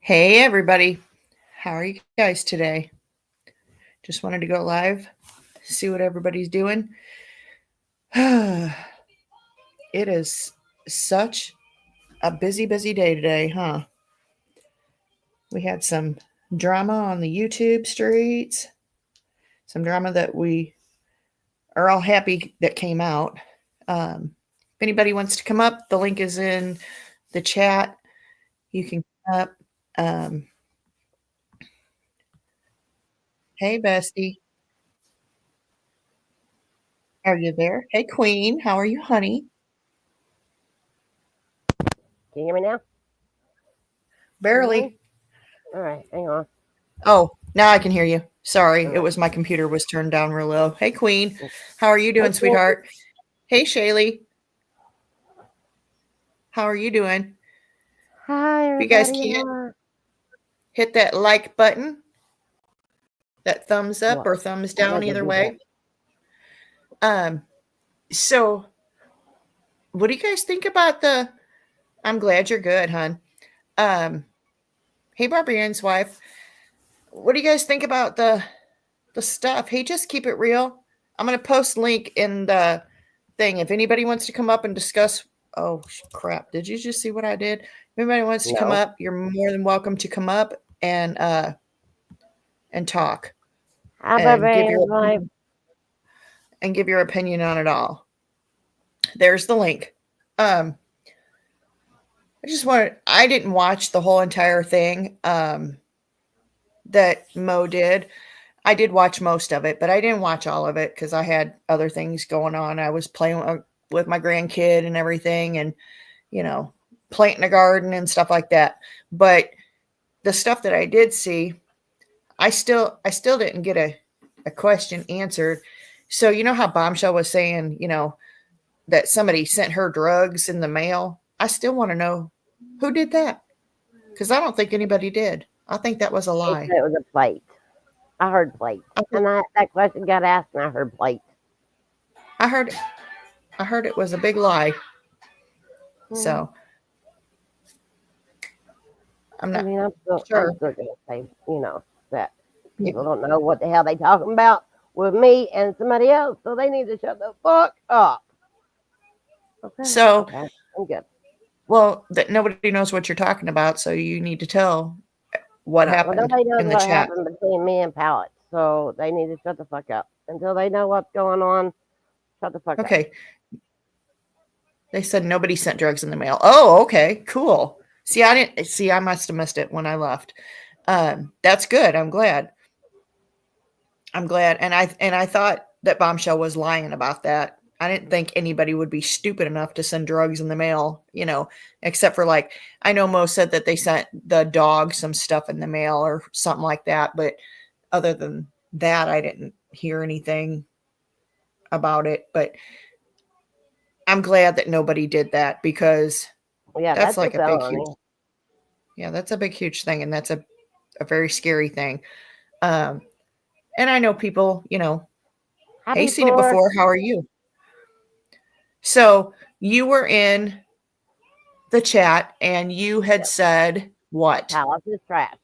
Hey, everybody. How are you guys today? Just wanted to go live, see what everybody's doing. It is such a busy day today, huh? We had some drama on the YouTube streets, some drama that we are all happy that came out. If anybody wants to come up, the link is in the chat. You can come up. Um, hey, Bestie. Are you there? Hey, Queen. How are you, honey? Can you hear me now? Barely. All right, hang on. Oh, now I can hear you. Sorry, it was my computer was turned down real low. Hey, Queen. How are you doing, sweetheart? Hey, Shaylee. How are you doing? Hi, If you guys everybody. can, hit that like button, that thumbs up What? or thumbs I down, gotta either do way. So what do you guys think about the? I'm glad you're good, hon. Hey, Barbarian's wife. What do you guys think about the stuff? Hey, just keep it real. I'm gonna post link in the thing. If anybody wants to come up and discuss, oh crap! Did you just see what I did? If anybody wants to come No. up, you're more than welcome to come up and talk Hi, and give your Barbarian's wife. opinion on it all. There's the link. I didn't watch the whole entire thing that Mo did. I did watch most of it, but I didn't watch all of it because I had other things going on. I was playing with my grandkid and everything, and you know, planting a garden and stuff like that. But the stuff that I did see, I still didn't get a question answered. So you know how Bombshell was saying, that somebody sent her drugs in the mail. I still want to know who did that because I don't think anybody did. I think that was a They lie. said it was a plate. I heard plate. And that question got asked, and I heard plate. I heard I heard it was a big lie. So I'm I not mean, I'm sure. still gonna say, that people don't know what the hell they talking about with me and somebody else, so they need to shut the fuck up. Okay. So, Okay. I'm good. well, that nobody knows what you're talking about, so you need to tell what No, well, happened nobody knows in the what chat. happened between me and Pallet, so they need to shut the fuck up until they know what's going on. Shut the fuck up. Okay. They said nobody sent drugs in the mail. Oh, okay, cool. See, I didn't see. I must have missed it when I left. That's good. I'm glad. I'm glad. And I thought that Bombshell was lying about that. I didn't think anybody would be stupid enough to send drugs in the mail, except for like I know Mo said that they sent the dog some stuff in the mail or something like that. But other than that, I didn't hear anything about it. But I'm glad that nobody did that because Yeah, that's that's a like a big, huge, felony. yeah, that's a big, huge thing. And that's a very scary thing. Um, and I know people, hey, Happy seen it 4th. before. How are you? So you were in the chat and you had said what? Palace is trash.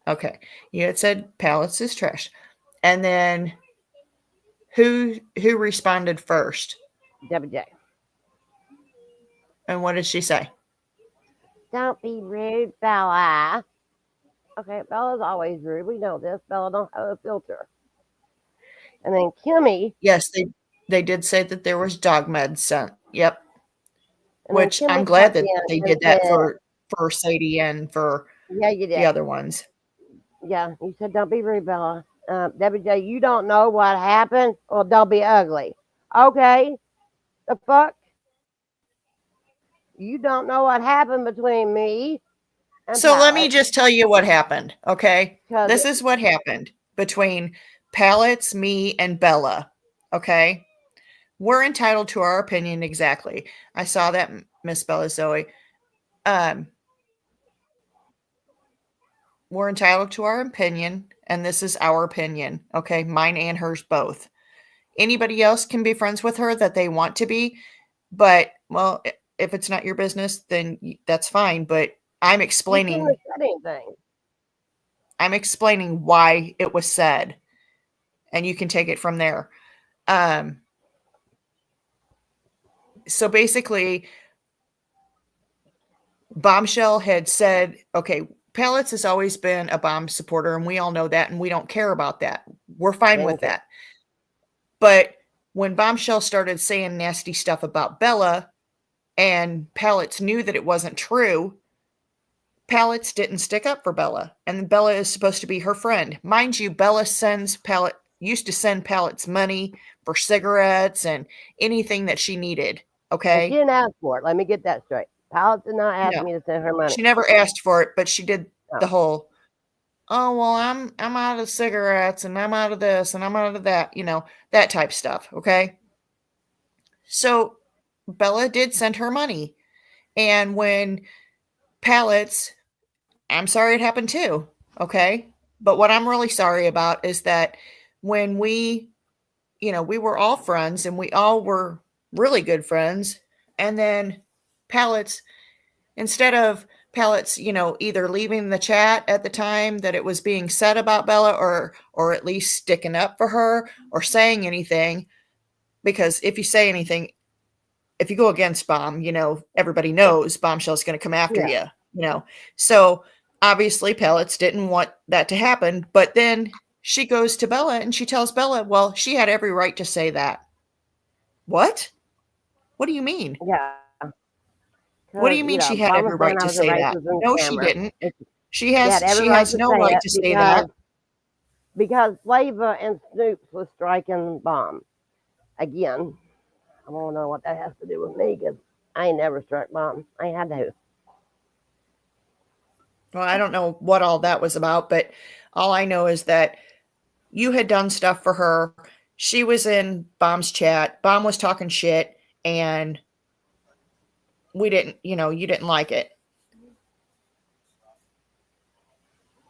Okay. You had said pallets is trash. And then who responded first? WJ. And what did she say? Don't be rude, Bella. Okay, Bella's always rude. We know this. Bella don't have a filter. And then Kimmy. Yes, they did say that there was dog meds sent. Yep. And then Which I'm Kimmy glad popped that in they and did that said, for Sadie and for yeah, you the did. other ones. Yeah, you said, don't be rude, Bella. WJ, you don't know what happened? Well, don't be ugly. Okay. The fuck? You don't know what happened between me and So let me Pallet. just tell you what happened, okay? Because, This is what happened between Pallets, me, and Bella, okay? We're entitled to our opinion exactly. I saw that, Miss Bella Zoe. We're entitled to our opinion, and this is our opinion, okay? Mine and hers both. Anybody else can be friends with her that they want to be, but, well, if it's not your business, then that's fine. But I'm You shouldn't have explaining said anything. why it was said, and you can take it from there. Um, so basically, Bombshell had said, okay, Pellets has always been a bomb supporter, and we all know that, and we don't care about that. We're fine They with don't care. that. But when Bombshell started saying nasty stuff about Bella, and Pellets knew that it wasn't true, Pellets didn't stick up for Bella, and Bella is supposed to be her friend. Mind you, Bella used to send Pellets money for cigarettes and anything that she needed. And she Okay? didn't ask for it. Let me get that straight. Pallets did not ask No. me to send her money. She never asked for it, but she did the No. whole, oh well, I'm out of cigarettes and I'm out of this and I'm out of that, that type stuff. Okay. So Bella did send her money. And when Pallets, I'm sorry it happened too. Okay. But what I'm really sorry about is that when we were all friends and we all were really good friends. And then Pallets, instead of Pallets, either leaving the chat at the time that it was being said about Bella, or at least sticking up for her or saying anything, because if you say anything, if you go against Bomb, everybody knows Bombshell's going to come after Yeah. you. So obviously Pellets didn't want that to happen, but then she goes to Bella and she tells Bella, well, she had every right to say that. What? What do you mean? Yeah. What do Because, you mean she had Mama every saying right I to was a say that? racist and No, she scammer. didn't. She She had has every she right has to no say right it to say that. because Flava and Snoops was striking Bomb. Again, I don't know what that has to do with me because I ain't never struck Bomb. I ain't had to. Well, I don't know what all that was about, but all I know is that you had done stuff for her. She was in Bomb's chat. Bomb was talking shit, and we didn't, you didn't like it.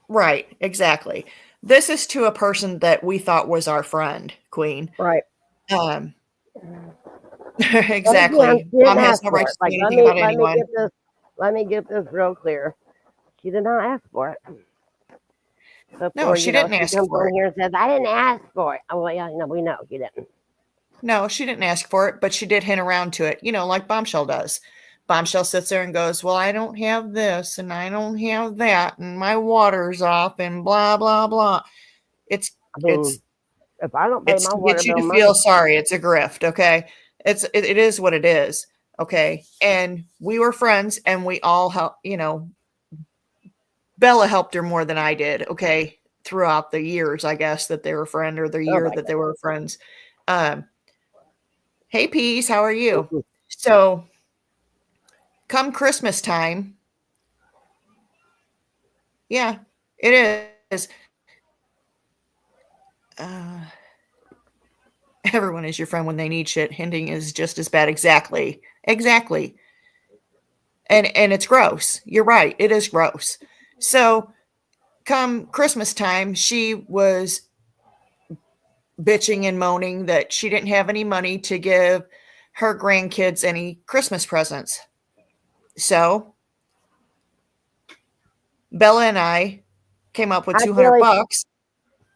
Right, exactly. This is to a person that we thought was our friend, Queen. Right. Um, But again, exactly. she didn't Bomb has ask no right for to it. say Like anything about let me anyone. get this real clear. She did not ask for it. No, Before, she didn't she ask comes for on it. here and says, I didn't ask for it. Oh, well, yeah, we know you didn't. No, she didn't ask for it, but she did hint around to it, like Bombshell does. Bombshell sits there and goes, well, I don't have this and I don't have that and my water's off and blah, blah, blah. It's, I mean, it's, if I don't pay it's my to water get you bill to feel money, sorry. It's a grift. Okay. It is what it is. Okay. And we were friends and we all help, Bella helped her more than I did. Okay. Throughout the years, I guess that they were friends, or the oh year my that they were friends. Hey, Peas, how are you? God. So, come Christmas time, yeah, it is. Uh, everyone is your friend when they need shit. Hinting is just as bad. Exactly, exactly. And it's gross. You're right. It is gross. So, come Christmas time, she was bitching and moaning that she didn't have any money to give her grandkids any Christmas presents. So, Bella and I came up with I 200 feel like, bucks.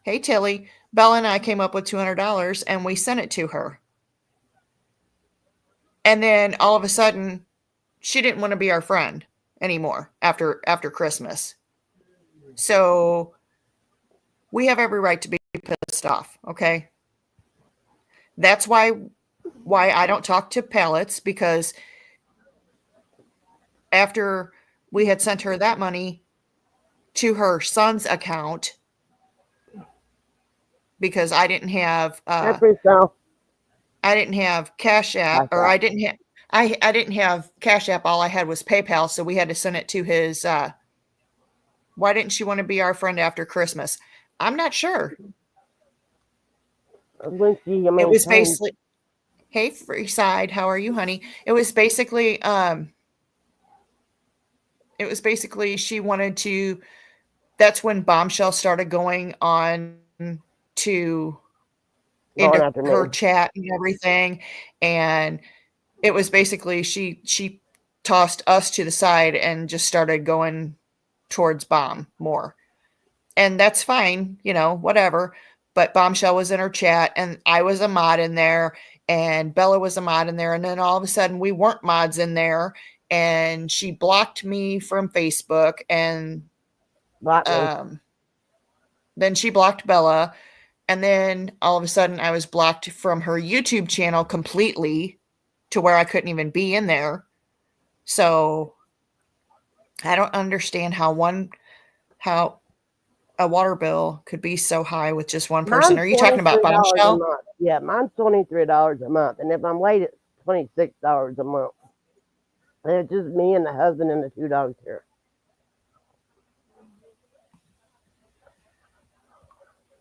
Hey, Tilly, Bella and I came up with $200 and we sent it to her. And then all of a sudden, she didn't want to be our friend anymore after Christmas. So we have every right to be pissed off, okay? That's why I don't talk to Pallets, because after we had sent her that money to her son's account, because I didn't have I appreciate so. Cash App, Like or that. I didn't have Cash App. All I had was PayPal, so we had to send it to his. Why didn't she want to be our friend after Christmas? I'm not sure. When she, It was told basically, hey, Freeside, how are you, honey? It was basically she wanted to. That's when Bombshell started going on to going into after her me. chat and everything, and it was basically she tossed us to the side and just started going towards Bomb more. And that's fine, whatever. But Bombshell was in her chat, and I was a mod in there, and Bella was a mod in there. And then all of a sudden, we weren't mods in there, and she blocked me from Facebook, and then she blocked Bella. And then all of a sudden, I was blocked from her YouTube channel completely to where I couldn't even be in there. So I don't understand how a water bill could be so high with just one person. Mine's Are you talking about Bombshell? Yeah, mine's $23 a month, and if I'm late, it's $26 a month. And it's just me and the husband and the 2 dogs here.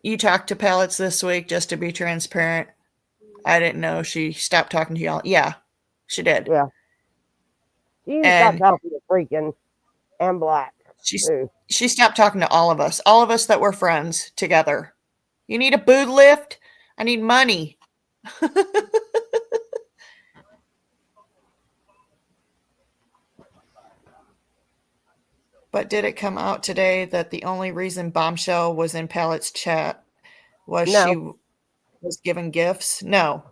You talked to Pallets this week, just to be transparent. I didn't know she stopped talking to y'all. Yeah, she did. Yeah. She stopped talking to Freaking and Black. She stopped talking to all of us that were friends together. You need a boot lift? I need money. But did it come out today that the only reason Bombshell was in Pallet's chat was she was given gifts? No.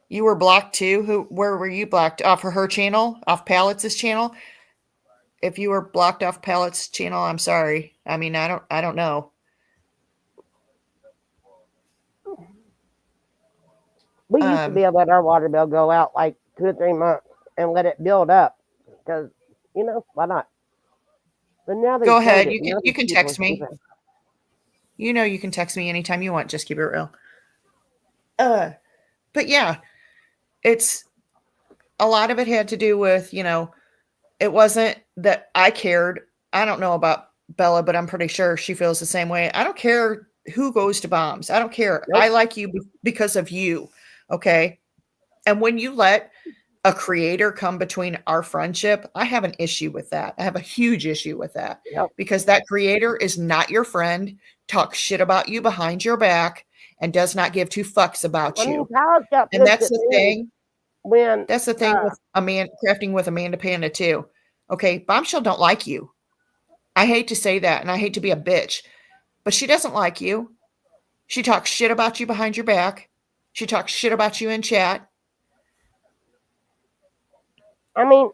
You were blocked too? Where were you blocked? Off of her channel? Off Pallets' channel? If you were blocked off Pallets' channel, I'm sorry. I mean, I don't know. We used to be able to let our water bill go out like 2 or 3 months and let it build up because, why not? But now go ahead. You can text me. You can text me anytime you want. Just keep it real. But yeah, it's a lot of it had to do with, it wasn't that I cared. I don't know about Bella, but I'm pretty sure she feels the same way. I don't care who goes to Bombs. I don't care. Nope. I like you because of you. Okay. And when you let a creator come between our friendship, I have an issue with that. I have a huge issue with that. Yep. Because that creator is not your friend, talks shit about you behind your back, and does not give 2 fucks about you. And that's the thing. That's the thing with crafting with Amanda Panda too. Okay, Bombshell don't like you. I hate to say that, and I hate to be a bitch, but she doesn't like you. She talks shit about you behind your back. She talks shit about you in chat. I mean,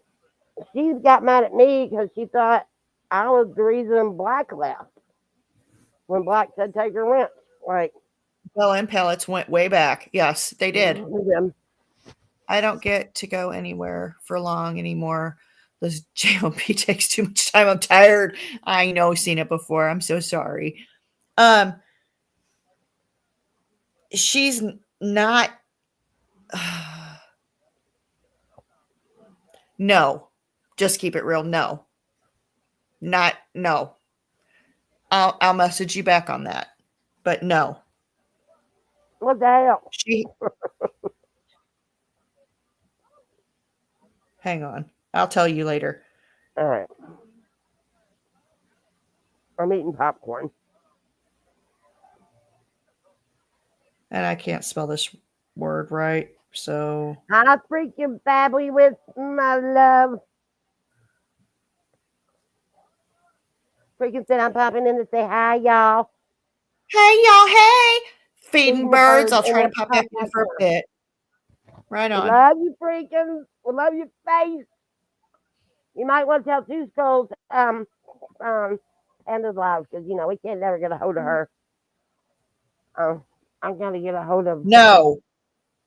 she got mad at me because she thought I was the reason Black left. When Black said take her rent. Like, Bella and Pellets went way back. Yes, they did. I don't get to go anywhere for long anymore. This JOP takes too much time. I'm tired. I know, seen it before. I'm so sorry. She's not. No, just keep it real. No, no. I'll message you back on that, but no. What the hell? Hang on. I'll tell you later. All right. I'm eating popcorn. And I can't spell this word right, so. Hi, freaking Babby with my love. Freaking said I'm popping in to say hi, y'all. Hey, y'all. Hey. Feeding birds. I'll try to pop back in for a bit. Right on. We love you, freaking. We love your face. You might want to tell Two Skulls Panda's live because, we can't never get a hold of her. I'm going to get a hold of. No,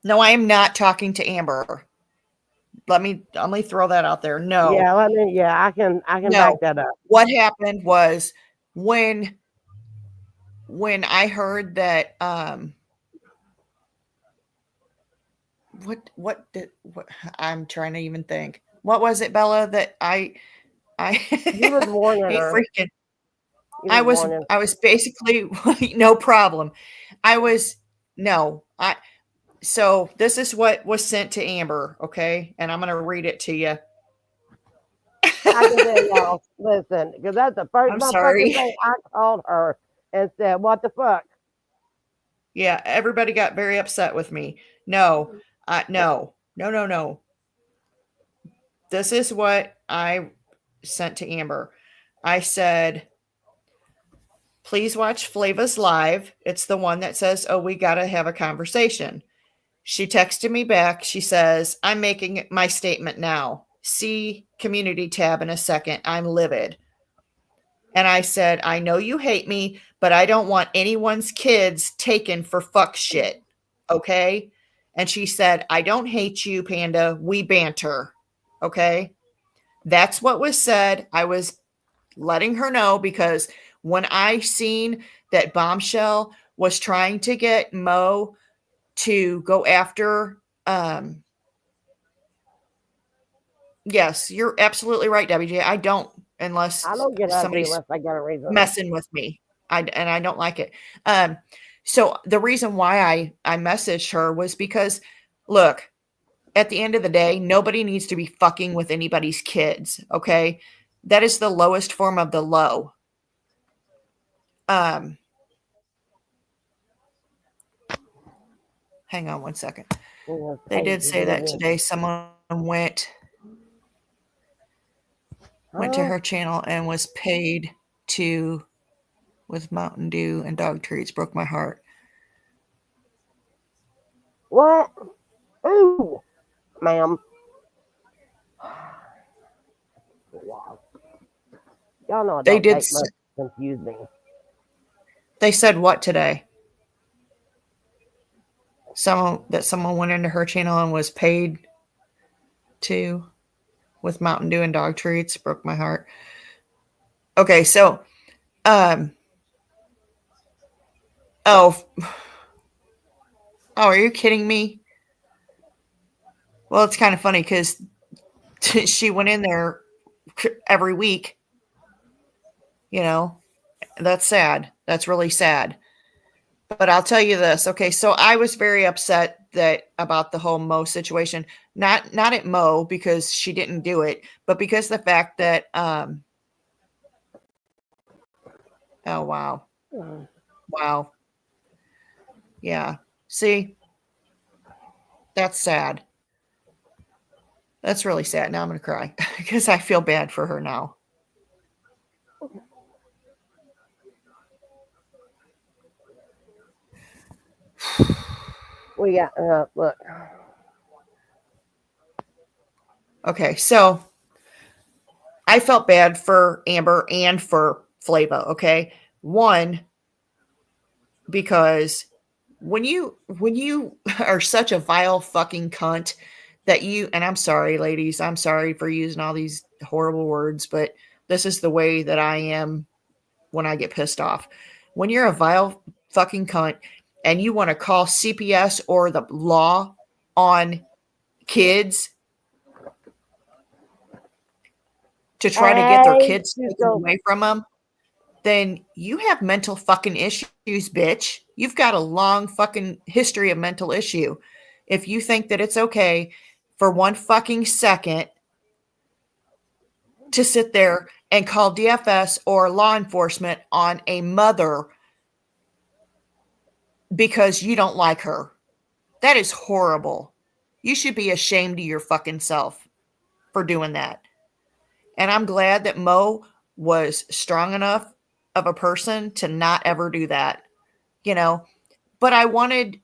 I am not talking to Amber. Let me throw that out there. No. Yeah, I can back that up. What happened was when I heard that what I'm trying to even think. What was it, Bella, that I you was warning her. Freaking I was basically no problem. So this is what was sent to Amber, okay? And I'm going to read it to you. I can tell y'all, listen, because that's the first thing I called her and said, what the fuck? Yeah, everybody got very upset with me. No. this is what I sent to Amber. I said, please watch Flava's live. It's the one that says, oh, we got to have a conversation. She texted me back. She says, I'm making my statement now. See community tab in a second. I'm livid. And I said, I know you hate me, but I don't want anyone's kids taken for fuck shit. Okay. And she said, I don't hate you, Panda. We banter. Okay. That's what was said. I was letting her know because when I seen that Bombshell was trying to get Mo to go after, yes, you're absolutely right, WJ. I don't unless I don't get ugly somebody's unless I get a reason. messing with me. I don't like it. So the reason why I messaged her was because, look, at the end of the day, nobody needs to be fucking with anybody's kids. Okay, that is the lowest form of the low. Hang on one second. They did say that today. Someone went to her channel and was paid to with Mountain Dew and dog treats. Broke my heart. What? Ooh, ma'am. Wow. Y'all know They did much to confuse me. They said what today? Someone went into her channel and was paid to with Mountain Dew and dog treats. Broke my heart. Okay, so oh, are you kidding me? Well, it's kind of funny because she went in there every week. You know, that's sad. That's really sad. But I'll tell you this. Okay, so I was very upset about the whole Mo situation. Not at Mo because she didn't do it, but because the fact that oh wow. Wow. Yeah. See? That's sad. That's really sad. Now I'm going to cry because I feel bad for her now. We got, look. Okay, so I felt bad for Amber and for Flava, okay? One, because when you are such a vile fucking cunt that you, and I'm sorry, ladies, I'm sorry for using all these horrible words, but this is the way that I am when I get pissed off. When you're a vile fucking cunt and you want to call CPS or the law on kids to try to get their kids taken away from them, then you have mental fucking issues, bitch. You've got a long fucking history of mental issue. If you think that it's okay for one fucking second to sit there and call DFS or law enforcement on a mother because you don't like her, that is horrible. You should be ashamed of your fucking self for doing that. And I'm glad that Mo was strong enough of a person to not ever do that, you know. But I wanted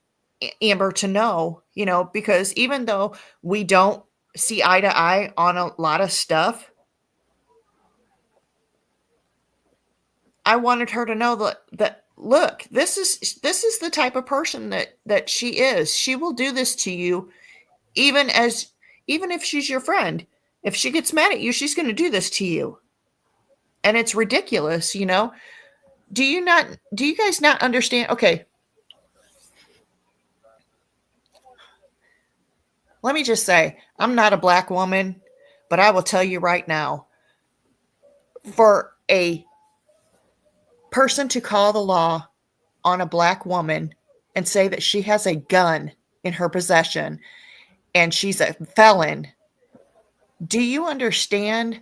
Amber to know, you know, because even though we don't see eye to eye on a lot of stuff, I wanted her to know that look, this is the type of person that she is. She will do this to you even if she's your friend. If she gets mad at you, she's going to do this to you. And it's ridiculous, you know. Do you guys not understand? Okay. Let me just say, I'm not a black woman, but I will tell you right now, for a person to call the law on a black woman and say that she has a gun in her possession and she's a felon, do you understand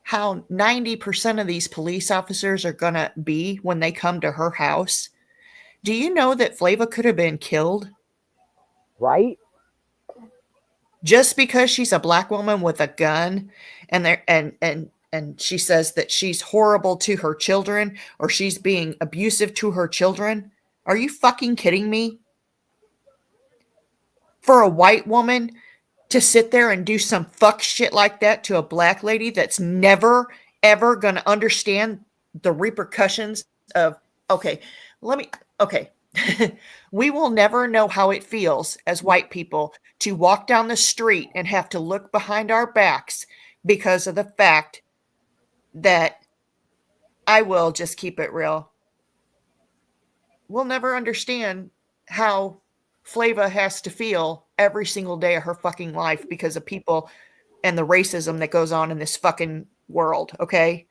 how 90% of these police officers are going to be when they come to her house? Do you know that Flava could have been killed? Right? just because she's a black woman with a gun and there and she says that she's horrible to her children or she's being abusive to her children. Are you fucking kidding me? For a white woman to sit there and do some fuck shit like that to a black lady that's never ever going to understand the repercussions of okay, okay. We will never know how it feels as white people to walk down the street and have to look behind our backs because of the fact that I will just keep it real. We'll never understand how Flava has to feel every single day of her fucking life because of people and the racism that goes on in this fucking world, okay?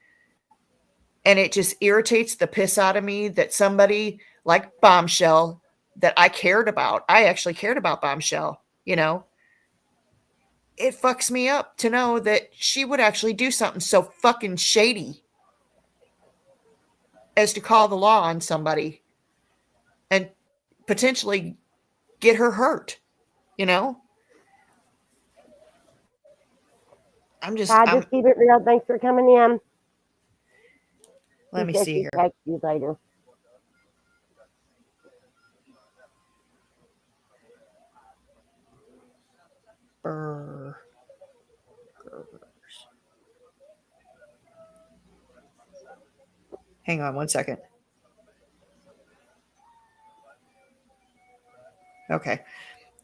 And it just irritates the piss out of me that somebody like Bombshell that I cared about, I actually cared about Bombshell, you know? It fucks me up to know that she would actually do something so fucking shady as to call the law on somebody and potentially get her hurt, you know? I'm just keep it real. Thanks for coming in. let me see here. Text you later. Hang on one second. Okay.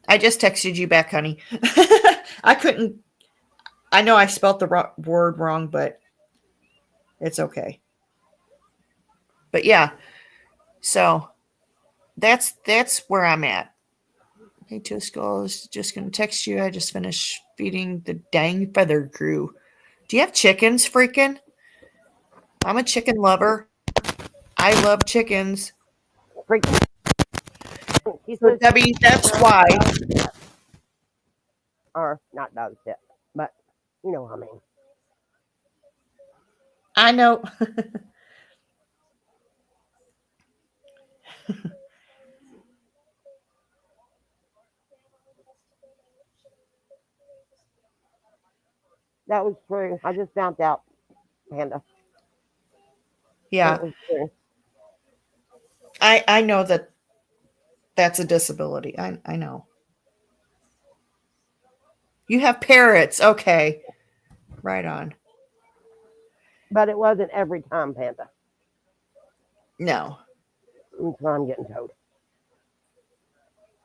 I just texted you back, honey. I know I spelled the word wrong, but it's okay. But yeah, so that's where I'm at. Hey, Tusco, I was just going to text you. I just finished feeding the dang feather crew. Do you have chickens, freaking? I'm a chicken lover. I love chickens. Freaking. So, Debbie, that's why. Or not dog shit, but you know what I mean. I know. That was true. I just found out, Panda. Yeah. I know that that's a disability. I know. You have parrots. Okay. Right on. But it wasn't every time, Panda. No. That's what I'm getting told.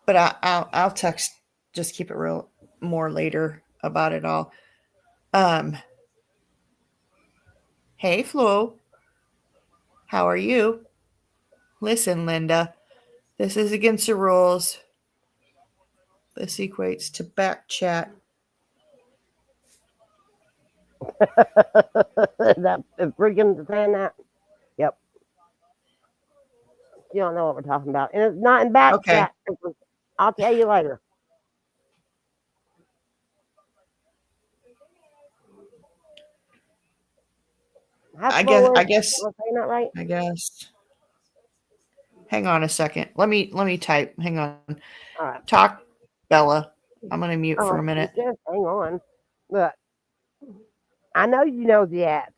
But I'll text, just keep it real more later about it all. Hey, Flo. How are you? Listen, Linda, this is against the rules. This equates to back chat. That freaking saying that. Yep. You don't know what we're talking about, and it's not in back chat. I'll tell you later. I guess. Am I saying that right? I guess. Hang on a second. Let me type. Hang on. All right. Talk, Bella. I'm gonna mute for a minute. Just hang on. Look, I know you know the ads.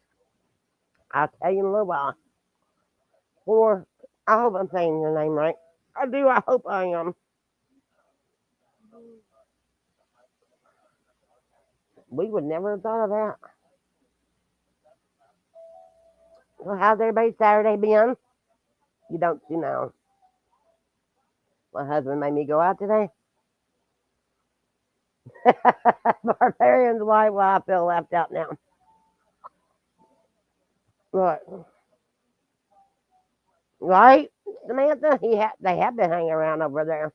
I'll tell you in a little while. Or I hope I'm saying your name right. I do. I hope I am. We would never have thought of that. Well, how's everybody's Saturday been? You don't know. My husband made me go out today. Barbarian's why I feel left out now. Look. Right, Samantha? They have been hanging around over there.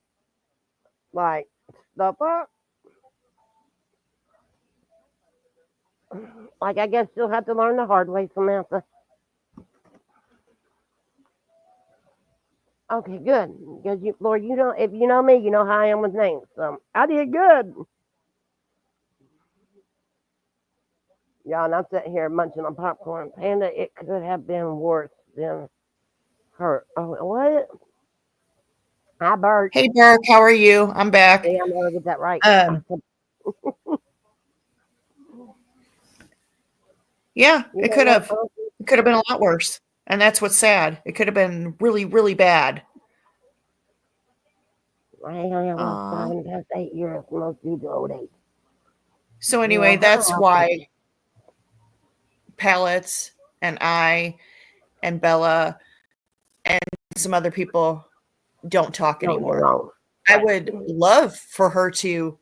Like, the fuck? Like, I guess you'll have to learn the hard way, Samantha. Okay, good. Because Lord, you know, if you know me, you know how I am with names. So I did good. Yeah, and I'm sitting here munching on popcorn. Panda, it could have been worse than her. Oh, what? Hi, Bert. Hey, Bert. How are you? I'm back. Yeah, I'm gonna get that right. Yeah, You it know could what? have. It could have been a lot worse. And that's what's sad. It could have been really, really bad. I only have about Aw. 7 past 8 years. Most do to old age. So You anyway, know, I that's don't why Pallets and I and Bella and some other people don't talk don't get anymore. along. I Right. would love for her to,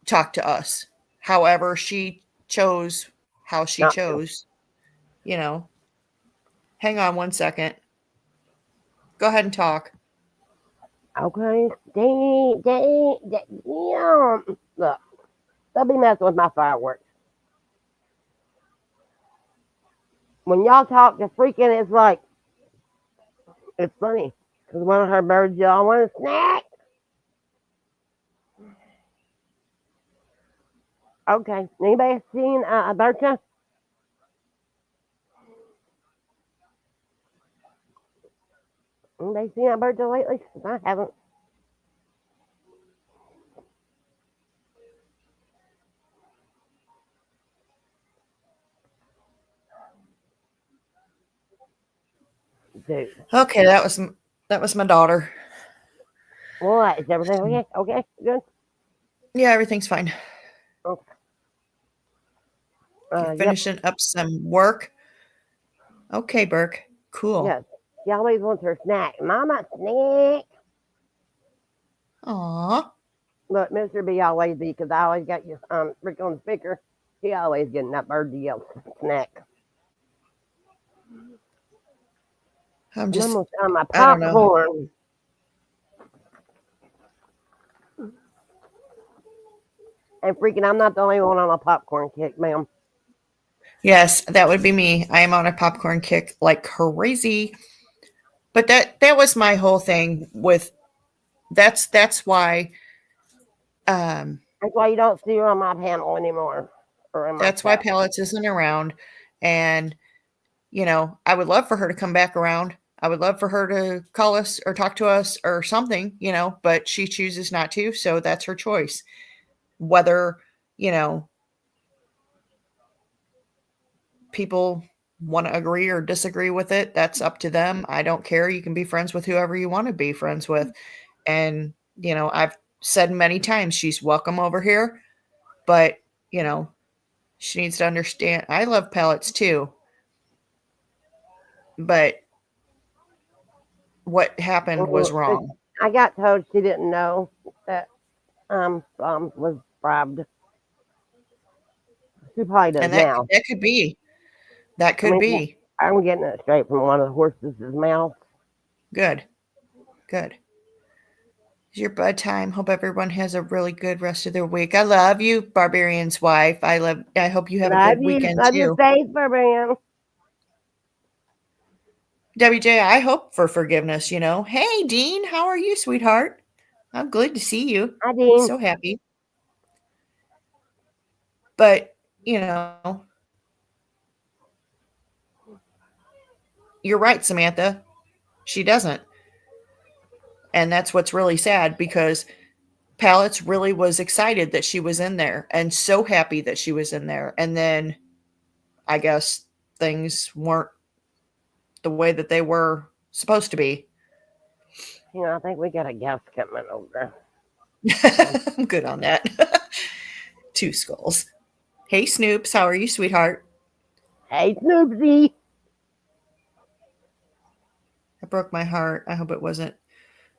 talk to us. However, she chose how she Not to. chose, you know. Hang on one second. Go ahead and talk. Okay. Damn. Look, they'll be messing with my fireworks. When y'all talk to freaking, it's like, it's funny. Because one of her birds, y'all want a snack? Okay. Anybody seen Bertha? Anybody seen Bertha lately? 'Cause I haven't. Dude. Okay, that was my daughter. What? Is everything okay? Okay. Good. Yeah, everything's fine. Okay. You're Yep. finishing up some work. Okay, Burke. Cool. Yes. She always wants her snack. Mama, snack. Aw. Look, Mr. B always be, because I always got you Rick on the speaker. He always getting that bird to yell snack. I'm I'm almost on my I don't know. popcorn. And freaking, I'm not the only one on a popcorn kick, ma'am. Yes, that would be me. I am on a popcorn kick like crazy. But that was my whole thing with that's why That's why you don't see her on my panel anymore. Or in my that's why chat. Pellets isn't around. And I would love for her to come back around. I would love for her to call us or talk to us or something, but she chooses not to, so that's her choice. Whether, people want to agree or disagree with it, that's up to them. I don't care. You can be friends with whoever you want to be friends with. And, I've said many times she's welcome over here, but, she needs to understand I love Pellets too. But what happened was wrong. I got told she didn't know that was bribed. She probably does And now. that could be. That could be. I'm getting it straight from one of the horses' mouth. Good. Good. It's your bedtime. Hope everyone has a really good rest of their week. I love you, Barbarian's wife. I hope you have a good weekend Love too. your face, Barbarian. WJ, I hope for forgiveness, Hey, Dean, how are you, sweetheart? I'm glad to see you. Hi, Dean. I'm so happy. But, you're right, Samantha. She doesn't. And that's what's really sad because Pallets really was excited that she was in there and so happy that she was in there. And then I guess things weren't the way that they were supposed to be. I think we got a guest coming over. I'm good on that. 2 skulls. Hey, Snoops, how are you, sweetheart? Hey, Snoopsy. It broke my heart. I hope it wasn't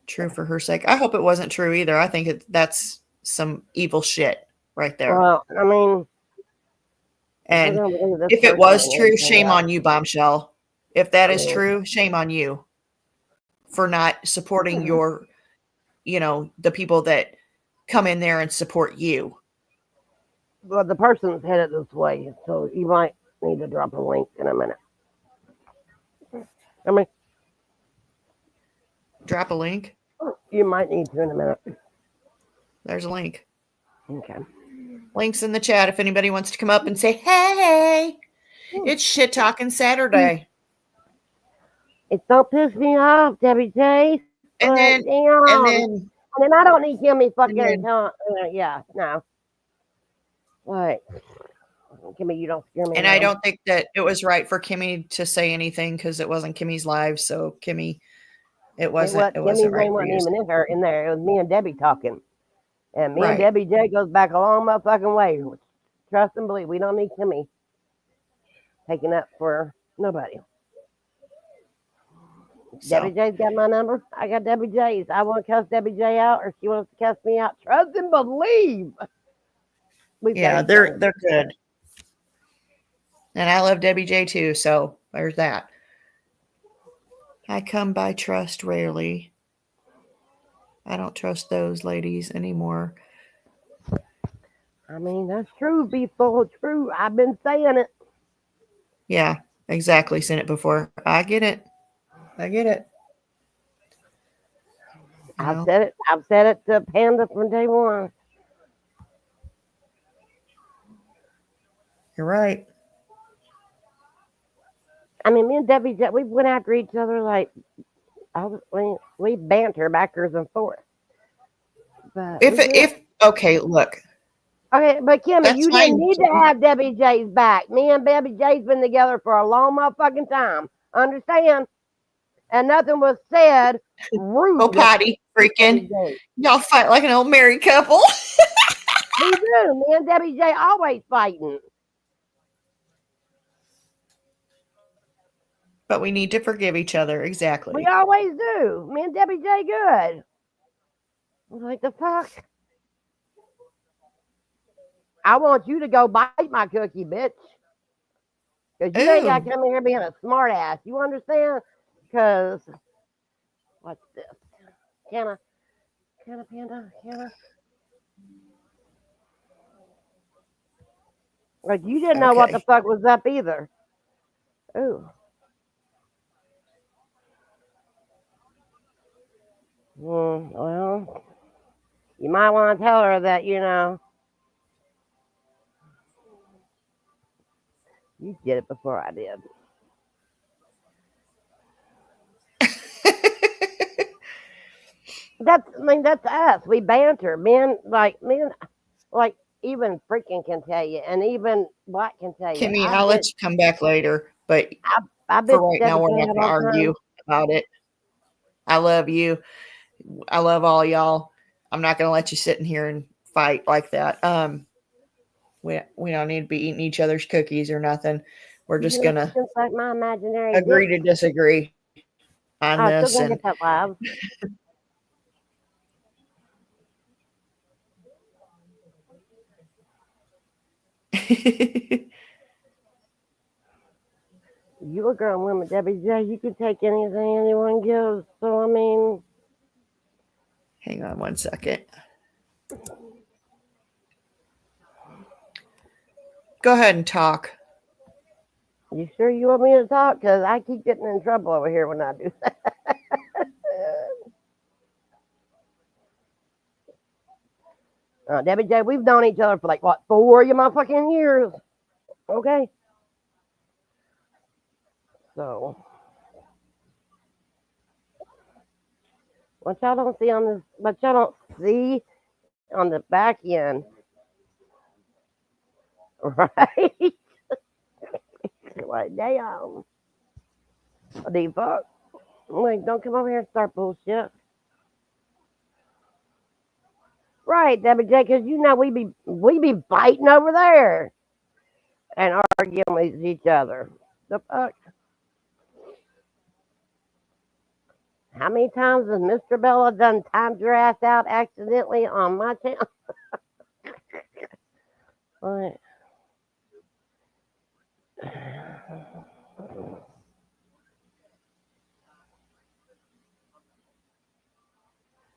true for her sake. I hope it wasn't true either. I think that's some evil shit right there. Well, I mean, and if it was true, shame on you, Bombshell. If that is true, shame on you for not supporting your, the people that come in there and support you. Well, the person's headed this way, so you might need to drop a link in a minute. Drop a link? You might need to in a minute. There's a link. Okay. Links in the chat if anybody wants to come up and say, hey, it's Shit Talking Saturday. It's don't piss me off, Debbie J. And then And then I don't need Kimmy fucking then- yeah, no. Like, Kimmy, you don't scare me. And I don't think that it was right for Kimmy to say anything because it wasn't Kimmy's live. So Kimmy, it wasn't Kimmy's right name for wasn't you. even in there. It was me and Debbie talking. And me and Right. Debbie J goes back a long motherfucking way. Trust and believe. We don't need Kimmy taking up for nobody. So, Debbie J's got my number. I got Debbie J's. I want to cuss Debbie J out or she wants to cuss me out. Trust and believe. yeah, they're good. And I love Debbie J too. So there's that. I come by trust rarely. I don't trust those ladies anymore. I mean, that's true. Be full true. I've been saying it. Yeah, exactly. Seen it before. I get it. I get it. I've said it to Panda from day one. You're right. I mean, me and Debbie, we went after each other like we banter backwards and forth. But okay, look. Okay, but Kimmy, That's you fine. didn't need to have Debbie J's back. Me and Debbie J's been together for a long motherfucking time. Understand? And nothing was said rude. Oh, Patty, freaking. Y'all fight like an old married couple. We do. Me and Debbie J always fighting. But we need to forgive each other. Exactly. We always do. Me and Debbie J good. Like the fuck? I want you to go bite my cookie, bitch. Because you ain't got to come in here being a smart ass. You understand? Because, what's this? Can I, Panda? Like, you didn't know what the fuck was up either. Ooh. Well, you might want to tell her that, you did it before I did. That's us. We banter. Men, even freaking can tell you, and even Black can tell you. Kimmy, I'll let you come back later, but I for right now, we're not going to argue about it. I love you. I love all y'all. I'm not going to let you sit in here and fight like that. We don't need to be eating each other's cookies or nothing. We're just going to like my imaginary agree to disagree on this. Still gonna get that live. You a grown woman, Debbie J. You can take anything anyone gives. So, I mean. Hang on one second. Go ahead and talk. You sure you want me to talk? Because I keep getting in trouble over here when I do that. Debbie J, we've known each other for like, what, 4 motherfucking years? Okay. So, what y'all don't see on this, what y'all don't see on the back end, right? Like, damn. What the fuck? Like, don't come over here and start bullshit. Right, Debbie J, because we be fighting over there and arguing with each other. The fuck? How many times has Mr. Bella done timed your ass out accidentally on my channel? Right.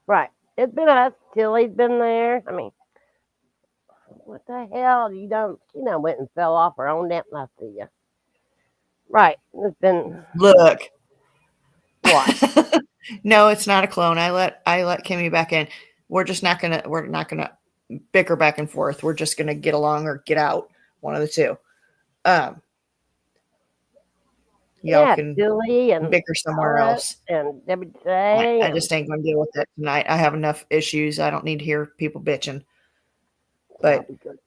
Right. It's been us. Tilly's been there. I mean, what the hell? She done went and fell off her own damn. I see you. Right. It's been. Look. What? No, it's not a clone. I let Kimmy back in. We're not gonna bicker back and forth. We're just gonna get along or get out. One of the two. Y'all Yeah, can Julie and bicker somewhere Laura else. and Debbie I, J. I And just ain't gonna deal with that tonight. I have enough issues. I don't need to hear people bitching. I'll But be good.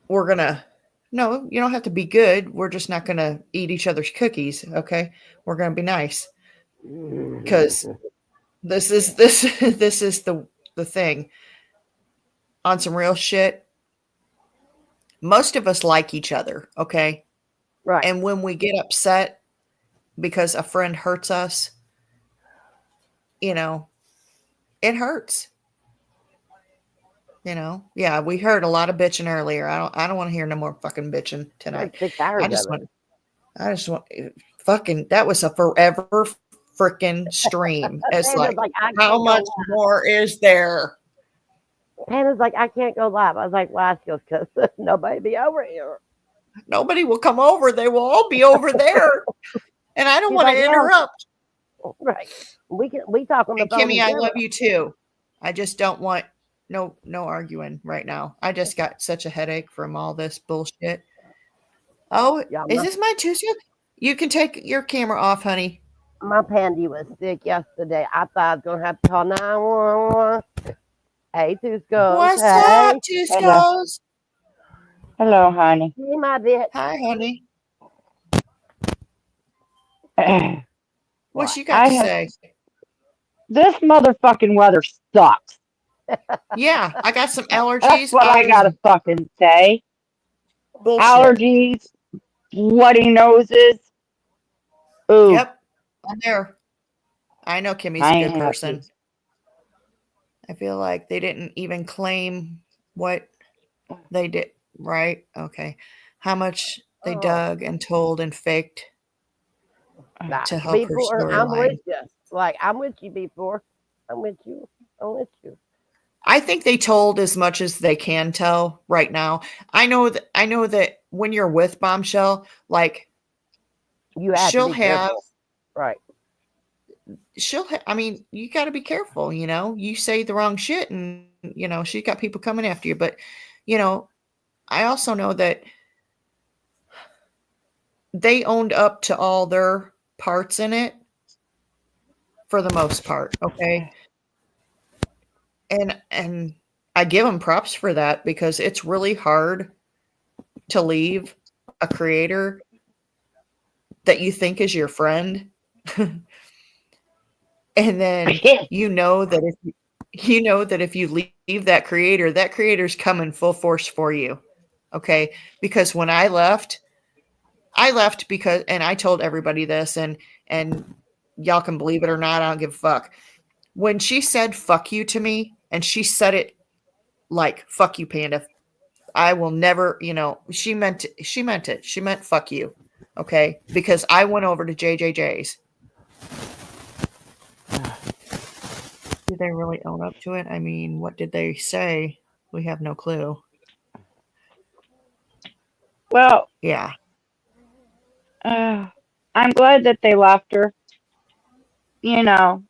we're gonna no, you don't have to be good. We're just not gonna eat each other's cookies, okay? We're gonna be nice. Because this this is the thing. On some real shit, most of us like each other, okay? Right. And when we get upset because a friend hurts us, you know, it hurts. Yeah, we heard a lot of bitching earlier. I don't want to hear no more fucking bitching tonight. 6 hours I just of it. want I just want fucking that was a forever freaking stream. It's Panda's like like, I how can't go much live. more is there? Panda's like, I can't go live. I was like, why? She goes, because nobody be over here. Nobody will come over. They will all be over there. And I don't She's want like, to yeah, interrupt. right. We talk on the And phone Kimmy, I together. love you too. I just don't want no arguing right now. I just got such a headache from all this bullshit. Oh, Yeah, is this my Tuesday? You can take your camera off, honey. my pandy was sick yesterday. I thought I was gonna have to call 911. Hey, Tuscos. What's Hey, up, Tuscos? Hello, honey. hey, my bitch. Hi, honey. What? What you got to say? This motherfucking weather sucks. Yeah, I got some That's allergies. what I was gotta fucking say. bullshit. Allergies, bloody noses. Ooh, Yep, I'm there. I know Kimmy's I a ain't good happy. person. I feel like they didn't even claim what they did. Right? Okay. How much they dug and told and faked Nah, to help her before, I'm with storyline. you. Like, I'm with you before. I'm with you. I'm with you. I think they told as much as they can tell right now. I know that when you're with Bombshell, like You have she'll to be have careful. Right. I mean, you got to be careful, you say the wrong shit and she got people coming after you, but I also know that they owned up to all their parts in it for the most part, okay? And I give them props for that because it's really hard to leave a creator that you think is your friend. And then that if you leave that creator's coming full force for you. Okay? Because when I left because and I told everybody this and y'all can believe it or not, I don't give a fuck. When she said fuck you to me and she said it like fuck you, Panda, I will never, she meant it. She meant fuck you. Okay? Because I went over to JJJ's. Did they really own up to it? I mean, what did they say? We have no clue. Well, Yeah. I'm glad that they left her. I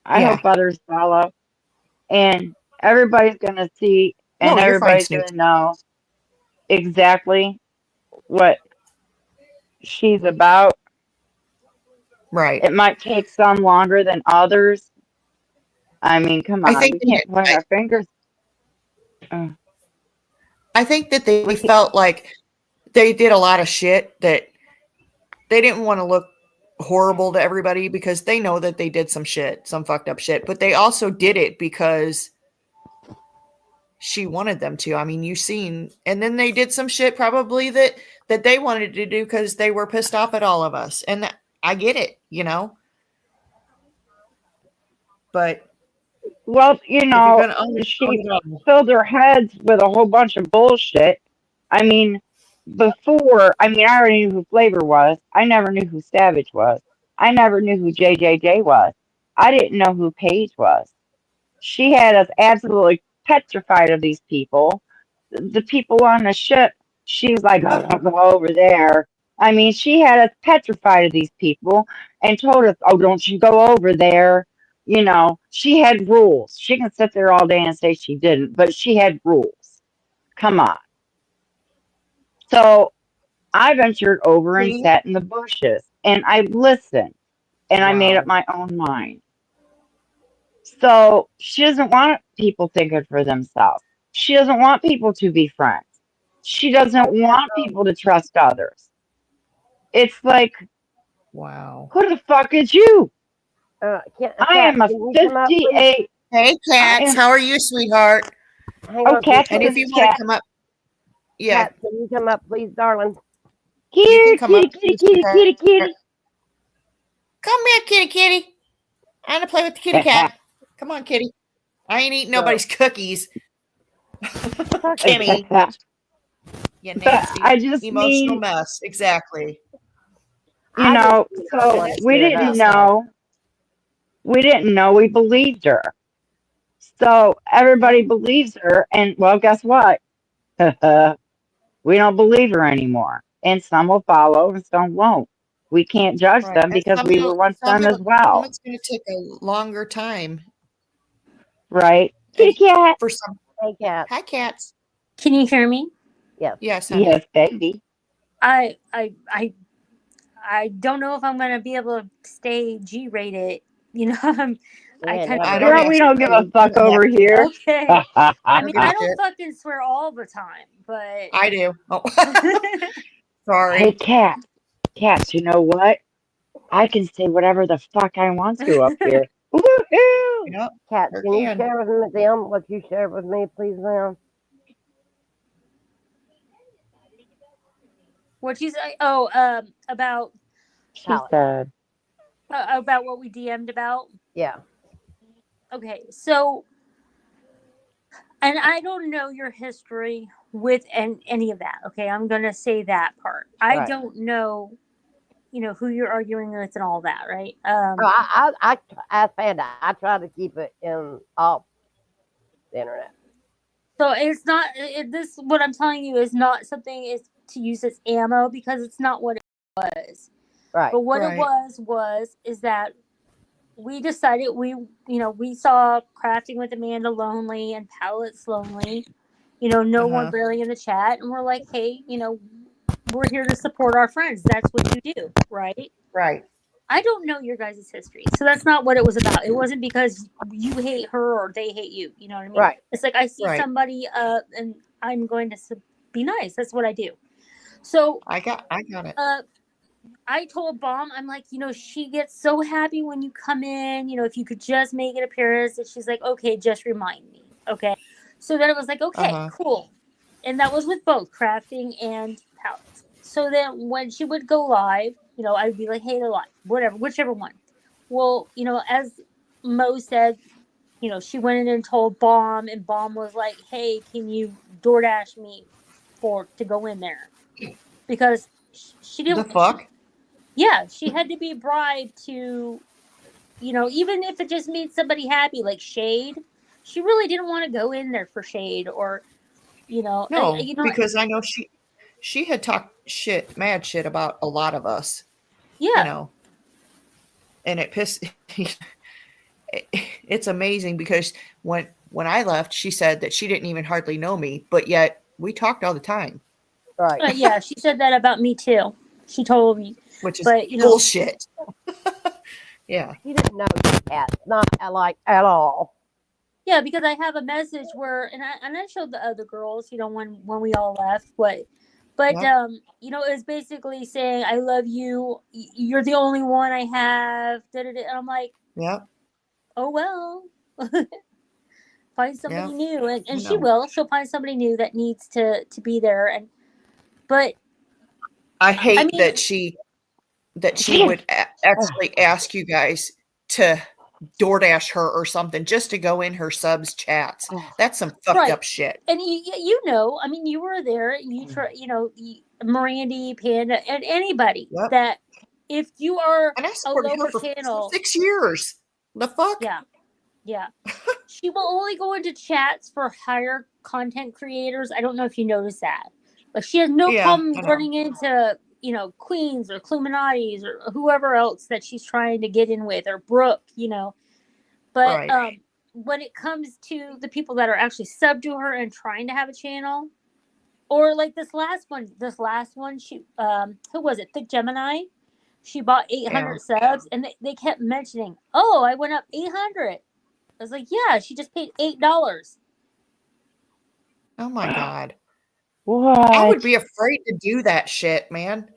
Yeah. hope others follow. And everybody's gonna see and No, you're fine, everybody's Snoops. gonna know exactly what she's about. Right. It might take some longer than others. I mean, come I on, think we can't point our fingers. I think that they felt like they did a lot of shit that they didn't want to look horrible to everybody because they know that they did some fucked up shit, but they also did it because she wanted them to. I mean, and then they did some shit probably that they wanted to do because they were pissed off at all of us. And I get it, But well, if you're gonna own she it all. filled her heads with a whole bunch of bullshit. I mean, I already knew who Flavor was. I never knew who Savage was. I never knew who JJJ was. I didn't know who Paige was. She had us absolutely petrified of these people. The people on the ship, she was like, oh, don't go over there. I mean, she had us petrified of these people and told us, oh, don't you go over there. She had rules. She can sit there all day and say she didn't, but she had rules. Come on. So I ventured over and See? sat in the bushes and I listened and I made up Wow. my own mind. So she doesn't want people thinking for themselves. She doesn't want people to be friends. She doesn't want people to trust others. It's like, Wow. who the fuck is you? I Cat, am a can you come up, please? 58. Hey, I Cats. am. How are you, sweetheart? Hang Oh, on, Cat, And Cat. if this you is want to Cat. come up, yeah, Cat, can you come up, please, darling? you can Here, come kitty, up kitty, too, kitty, sweetheart. kitty, kitty. Come here, kitty, kitty. I want to play with the kitty cat. Come on, kitty. I ain't eating So, nobody's cookies. fuck Kimmy, you I nasty, just emotional mean, mess. Exactly. you I just know, need so someone to we cheer it didn't up. Listen, know. We didn't know we believed her. So yeah, everybody believes her. And well, guess what? We don't believe her anymore. And some will follow and some won't. We can't judge right. them And because we were once them as some well. it's going to take a longer time. Right? And Kitty cat. for some, Hey, Cat. hi, cats. Can you hear me? Yes. Yes, honey. Yes, baby. I I I I don't know if I'm gonna be able to stay G rated. You know, I Yeah, kind of I never. don't Girl, forget. we ask. don't give a You fuck don't have over to. here. Okay. I I don't mean, give a I shit. don't fucking swear all the time, but I do. Oh, sorry. Hey, cats, you know what? I can say whatever the fuck I want to up here. Woohoo! Yep, Cat, sure can you can. share with them what you shared with me, please, now? what you say? Oh, She Palette. said, about what we DM'd about. Yeah. Okay, so, and I don't know your history with any of that. Okay, I'm gonna say that part. I Right. don't know, who you're arguing with and all that, right? Oh, I found out. I try to keep it in off the internet. So it's not this. What I'm telling you is not something is to use as ammo because it's not what it was. Right. But what it Right. was is that we decided we saw Crafting with Amanda lonely and Palettes lonely. No one Uh-huh. really in the chat, and we're like, hey, we're here to support our friends. That's what you do, right? Right. I don't know your guys' history, so that's not what it was about. It wasn't because you hate her or they hate you. You know what I mean? Right. It's like I see Right. somebody, and I'm going to be nice. That's what I do. So, I got it. I told Bomb, I'm like, she gets so happy when you come in. If you could just make an appearance, and she's like, okay, just remind me, okay. So then it was like, okay, Uh-huh. cool, and that was with both Crafting and Palettes. So then when she would go live, I'd be like, hey, they're live, whatever, whichever one. Well, as Mo said, she went in and told Bomb, and Bomb was like, hey, can you DoorDash me to go in there? Because she The didn't. fuck? Yeah, she had to be bribed to, even if it just made somebody happy, like Shade. She really didn't want to go in there for Shade or, No, because I know she had talked mad shit about a lot of us, yeah. and it pissed. It's amazing because when I left, she said that she didn't even hardly know me, but yet we talked all the time, Right. Yeah, she said that about me too. She told me, which is but bullshit. Yeah. She didn't know you, Cat. Not like at all. yeah, because I have a message where, and I showed the other girls, when we all left, but Yep. it was basically saying, I love you. You're the only one I have. And I'm like, Yep. oh well. Find somebody Yep. new, and she No. will. She'll find somebody new that needs to be there. But I I hate mean, that she would actually ask you guys to DoorDash her or something just to go in her subs chats. That's some fucked right. up shit. And I mean, you were there. You try, Mirandy, Panda, and anybody Yep. that if you are And I a supported her lower for channel, 6 years. The fuck? yeah, she will only go into chats for higher content creators. I don't know if you noticed that, but she has no Yeah, problem I know. running into Queens or Cluminatis or whoever else that she's trying to get in with, or Brooke, But Right. when it comes to the people that are actually sub to her and trying to have a channel, or like this last one, she who was it? Thick Gemini. she bought 800 subs, and they kept mentioning, "Oh, I went up 800." I was like, "Yeah, she just paid $8." Oh my God. What? I would be afraid to do that shit, man.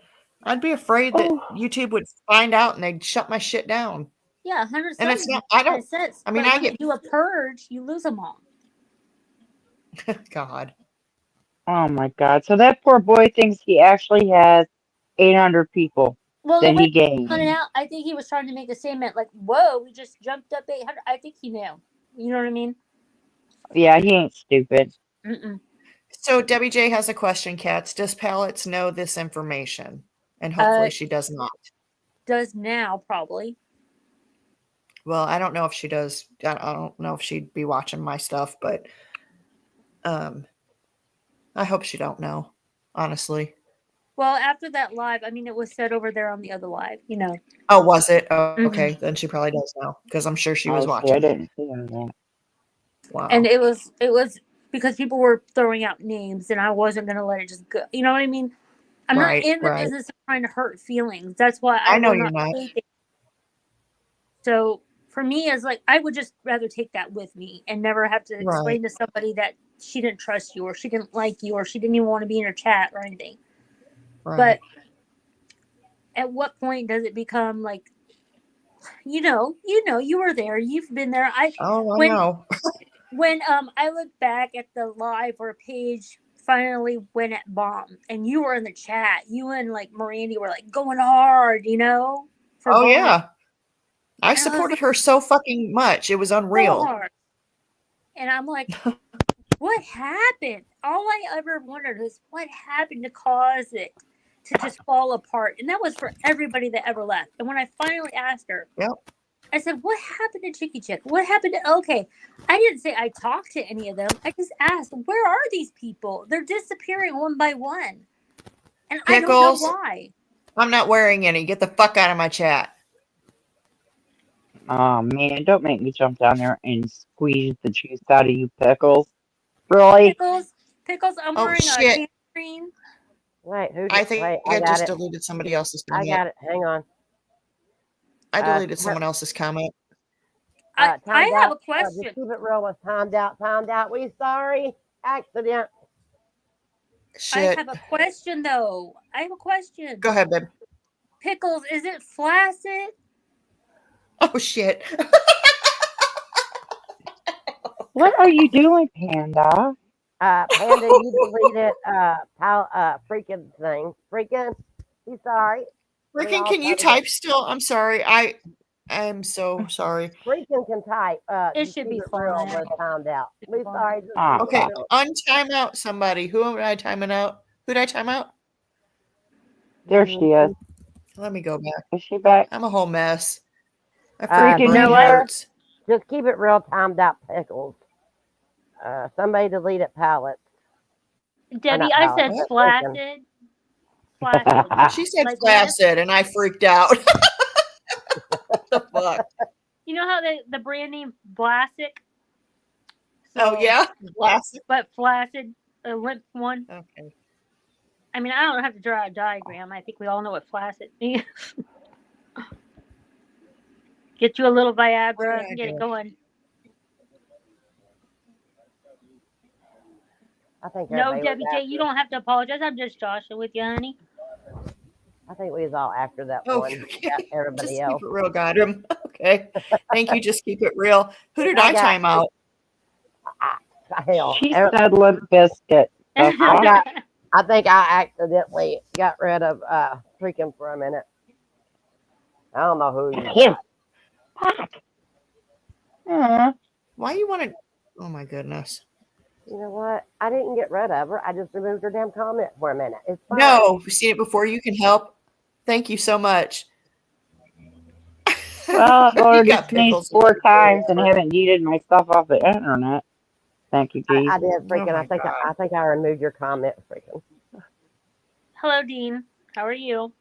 I'd be afraid that Oh. YouTube would find out and they'd shut my shit down. Yeah, 100 And subs. it's not, I don't, Cents, I mean, but I when get, you do a purge, you lose them all. God. Oh my God. So that poor boy thinks he actually has 800 people Well, the that way he gained. coming out, I think he was trying to make a statement like, "Whoa, we just jumped up 800." I think he knew. You know what I mean? Yeah, he ain't stupid. Mm-mm. So Debbie J has a question, Cats. Does Pallets know this information? And hopefully she does not. Does now probably. Well, I don't know if she does. I don't know if she'd be watching my stuff, but I hope she don't know, honestly. Well, after that live, I mean, it was said over there on the other live, you know. Oh, was it? Oh, Mhm. okay. Then she probably does know because I'm sure she was Oh, see, I watching. didn't see that. Wow. And it was because people were throwing out names, and I wasn't gonna let it just go. You know what I mean? I'm Right, not in the right. business of trying to hurt feelings. That's why I I know will you're not not. take it. So for me, as like, I would just rather take that with me and never have to Right. explain to somebody that she didn't trust you, or she didn't like you, or she didn't even want to be in your chat or anything. Right. But at what point does it become like, you know, you were there, you've been there. I know. when I look back at the live where Paige finally went at Bomb, and you were in the chat, you and like Mirandy were like going hard, you know, for Oh Bomb. yeah. I And I was supported her so fucking much. It was so unreal. hard. And I'm like, what happened? All I ever wondered is what happened to cause it to just fall apart. And that was for everybody that ever left. And when I finally asked her, Yep. I said, what happened to Chicky Chick? What happened to OK? I didn't say I talked to any of them. I just asked, where are these people? They're disappearing one by one. And I don't know Pickles. why. I'm not wearing any. Get the fuck out of my chat. Oh man, don't make me jump down there and squeeze the juice out of you, Pickles. Really? Pickles, I'm Oh, wearing shit. a tangerine. Wait, who? I think Wait, I I got just it. deleted somebody else's I comment. got it. Hang on. I deleted someone else's comment. I Timed have out. a question. Just keep it real. Was timed out. Timed out. We sorry. Accident. I Shit. have a question, though. I have a question. Go ahead, babe. Pickles, is it flaccid? Oh shit. What are you doing, Panda? Panda, you deleted freaking thing. Freaking. He's sorry. Freaking, can you type still? I'm sorry. I'm so sorry. Freaking can type. It just should keep be it real. fine. Was timed out. We sorry. Just Ah, keep it Okay, real. untime out somebody. Who am I timing out? Who did I time out? there she is. Let me go back. Is she back? I'm a whole mess. My You freaking know brain what? hurts. Just keep it real. Timed out. Pickles. Somebody deleted pallets. Debbie, not I palate, said but flaccid. Flaccid. She said Like flaccid, and I freaked out. What the fuck? You know how the brand name Vlasic? Oh yeah, flaccid. But flaccid, a limp one. Okay. I mean, I don't have to draw a diagram. I think we all know what flaccid means. Get you a little Viagra and get it going. I think No, everybody Debbie was J, after. you don't have to apologize. I'm just joshing with you, honey. I think we was all after that Oh, one. okay. Got Just everybody keep else. it real, got him. Okay. Thank you. Just keep it real. Who did I got- time out? Hell, She said Limp Biscuit. That's I all. got- I think I accidentally got rid of freaking for a minute. I don't know who you Him. Fuck. Why you want to? Oh my goodness. You know what? I didn't get rid of her. I just removed her damn comment for a minute. It's fine. No, you've seen it before. You can help. Thank you so much. Well, You I've already got sneezed pickles. 4 times and haven't yeeted my stuff off the internet. Thank you, Dee. I did freaking. my I think God. I think I removed your comment. Freaking. Hello, Dean. How are you?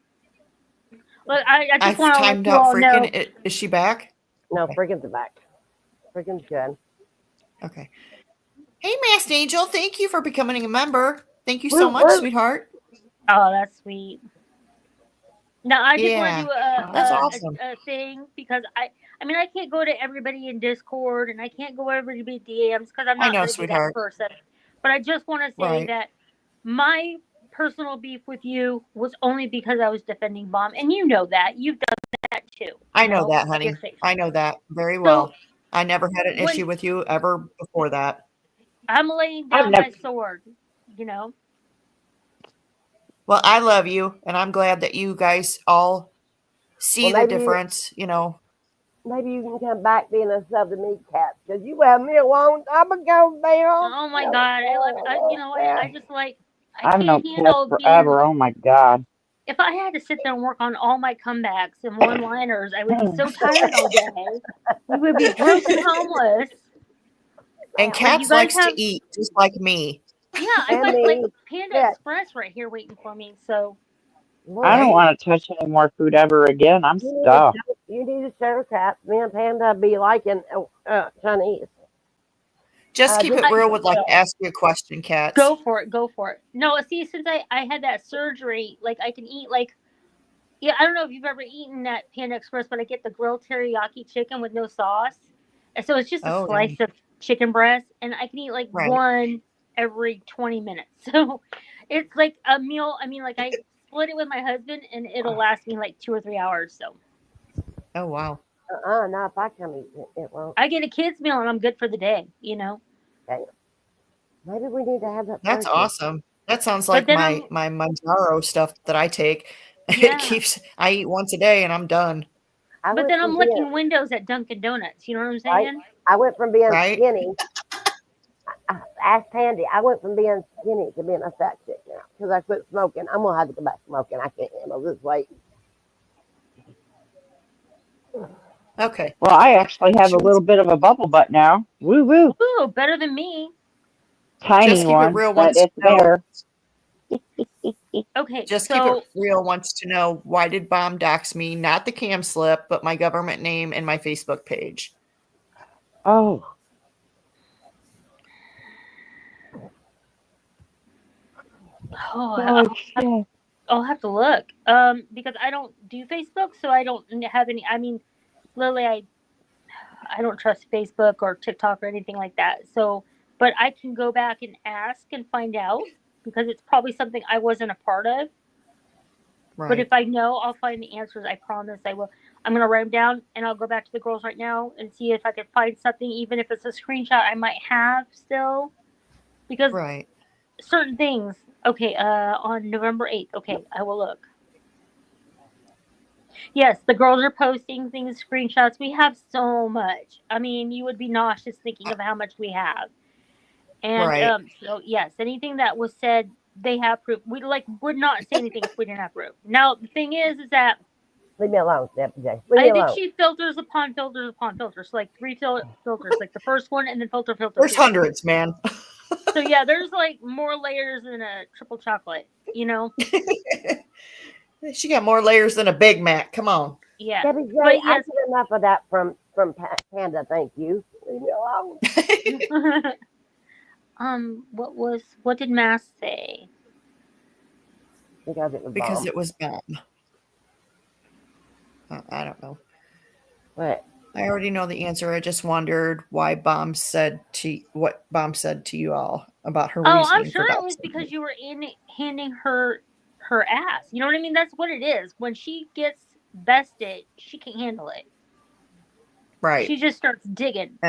Look, I I've just want to let timed you out all know. freaking. Is she back? No, freaking's back. Freaking's good. Okay. Hey, Masked Angel. Thank you for becoming a member. Thank you so much, Woo. sweetheart. Oh, that's sweet. Now I just want to Yeah, do that's awesome. a thing because I mean I can't go to everybody in Discord and I can't go everybody DMs because I'm I not know, going to be that sweetheart. person. But I just want to say Right. that my personal beef with you was only because I was defending Bomb, and you know that you've done that too. I You know know, that, you're honey. safe. I know that very So well. I never had an when issue with you ever before that. I'm laying I've down never. my sword, you know, Well, I love you, and I'm glad that you guys all Well, see the difference. maybe you can come back being a sub to me, Cat, because you had me a long time ago, Bill. oh my god, I love you know what I just like I I've known can't Cat handle being. forever. Oh my god. If I had to sit there and work on all my comebacks and one-liners, I would be so tired all day. We would be broke and homeless. And Well, Like you Cats guys likes to have, eat just like me, yeah, I and got like me, Panda yeah, Express right here waiting for me. So look, I don't right? want to touch any more food ever again. I'm you need to stuffed. you need to show Cat. Me and Panda be liking Chinese. Just keep Just it I real. Would like to ask you a question, Cats. go for it, go for it. No, see, since I had that surgery, like I can eat like yeah, I don't know if you've ever eaten at Panda Express, but I get the grilled teriyaki chicken with no sauce. And so it's just a Oh, yeah. slice of chicken breast, and I can eat like Right. one every 20 minutes. So it's like a meal. I mean, like I split it with my husband, and it'll last me like 2 or 3 hours. So Oh, wow. no, if I come eat it, it won't. I get a kid's meal, and I'm good for the day, you know? Okay. Maybe we need to have that That's Thursday. awesome. That sounds But like then I'm, my Manjaro stuff that I take. It yeah. keeps. I eat once a day and I'm done. I But went then from I'm being licking windows at Dunkin' Donuts. You know what I'm right. saying? I went from being Right? skinny. Ask Tandy. I went from being skinny to being a fat chick now because I quit smoking. I'm gonna have to go back smoking. I can't handle this weight. Okay. Well, I actually have a She wants. little bit of a bubble butt now. Woo woo. Ooh, better than me. Tiny Just keep it one, real. but Wants to it's know. there. Okay, Just keep it so real. Wants to know why did Bomb dox me? Not the cam slip, but my government name and my Facebook page. Oh. oh, Oh shit. I'll have to look. Because I don't do Facebook, so I don't have any. I mean, literally, I don't trust Facebook or TikTok or anything like that. So, but I can go back and ask and find out because it's probably something I wasn't a part of. But Right. if I know, I'll find the answers. I promise I will. I'm gonna write them down, and I'll go back to the girls right now and see if I can find something, even if it's a screenshot I might have still, because Right. certain things. Okay, on November 8th. Okay, I will look. Yes, the girls are posting things, screenshots. We have so much. I mean, you would be nauseous thinking of how much we have. And Right. so yes, anything that was said, they have proof. We like would not say anything if we didn't have proof. Now the thing is that Leave me alone, Steph J. Leave me I think alone. she filters upon filters upon filters, so like three filters, like the first one, and then filter. There's hundreds, man. So yeah, there's like more layers than a triple chocolate. You know? She got more layers than a Big Mac. Come on. Yeah. Debbie J, But I yes. get enough of that from Panda. Thank you. Leave me alone. What did Mass say? Because it was Because bomb. it was Bomb. I don't know. What? I already know the answer. I just wondered why what Bomb said to you all about her Oh, reasoning I'm sure for it was doxing because you. you were handing her ass. You know what I mean? That's what it is. When she gets bested, she can't handle it. Right. She just starts digging.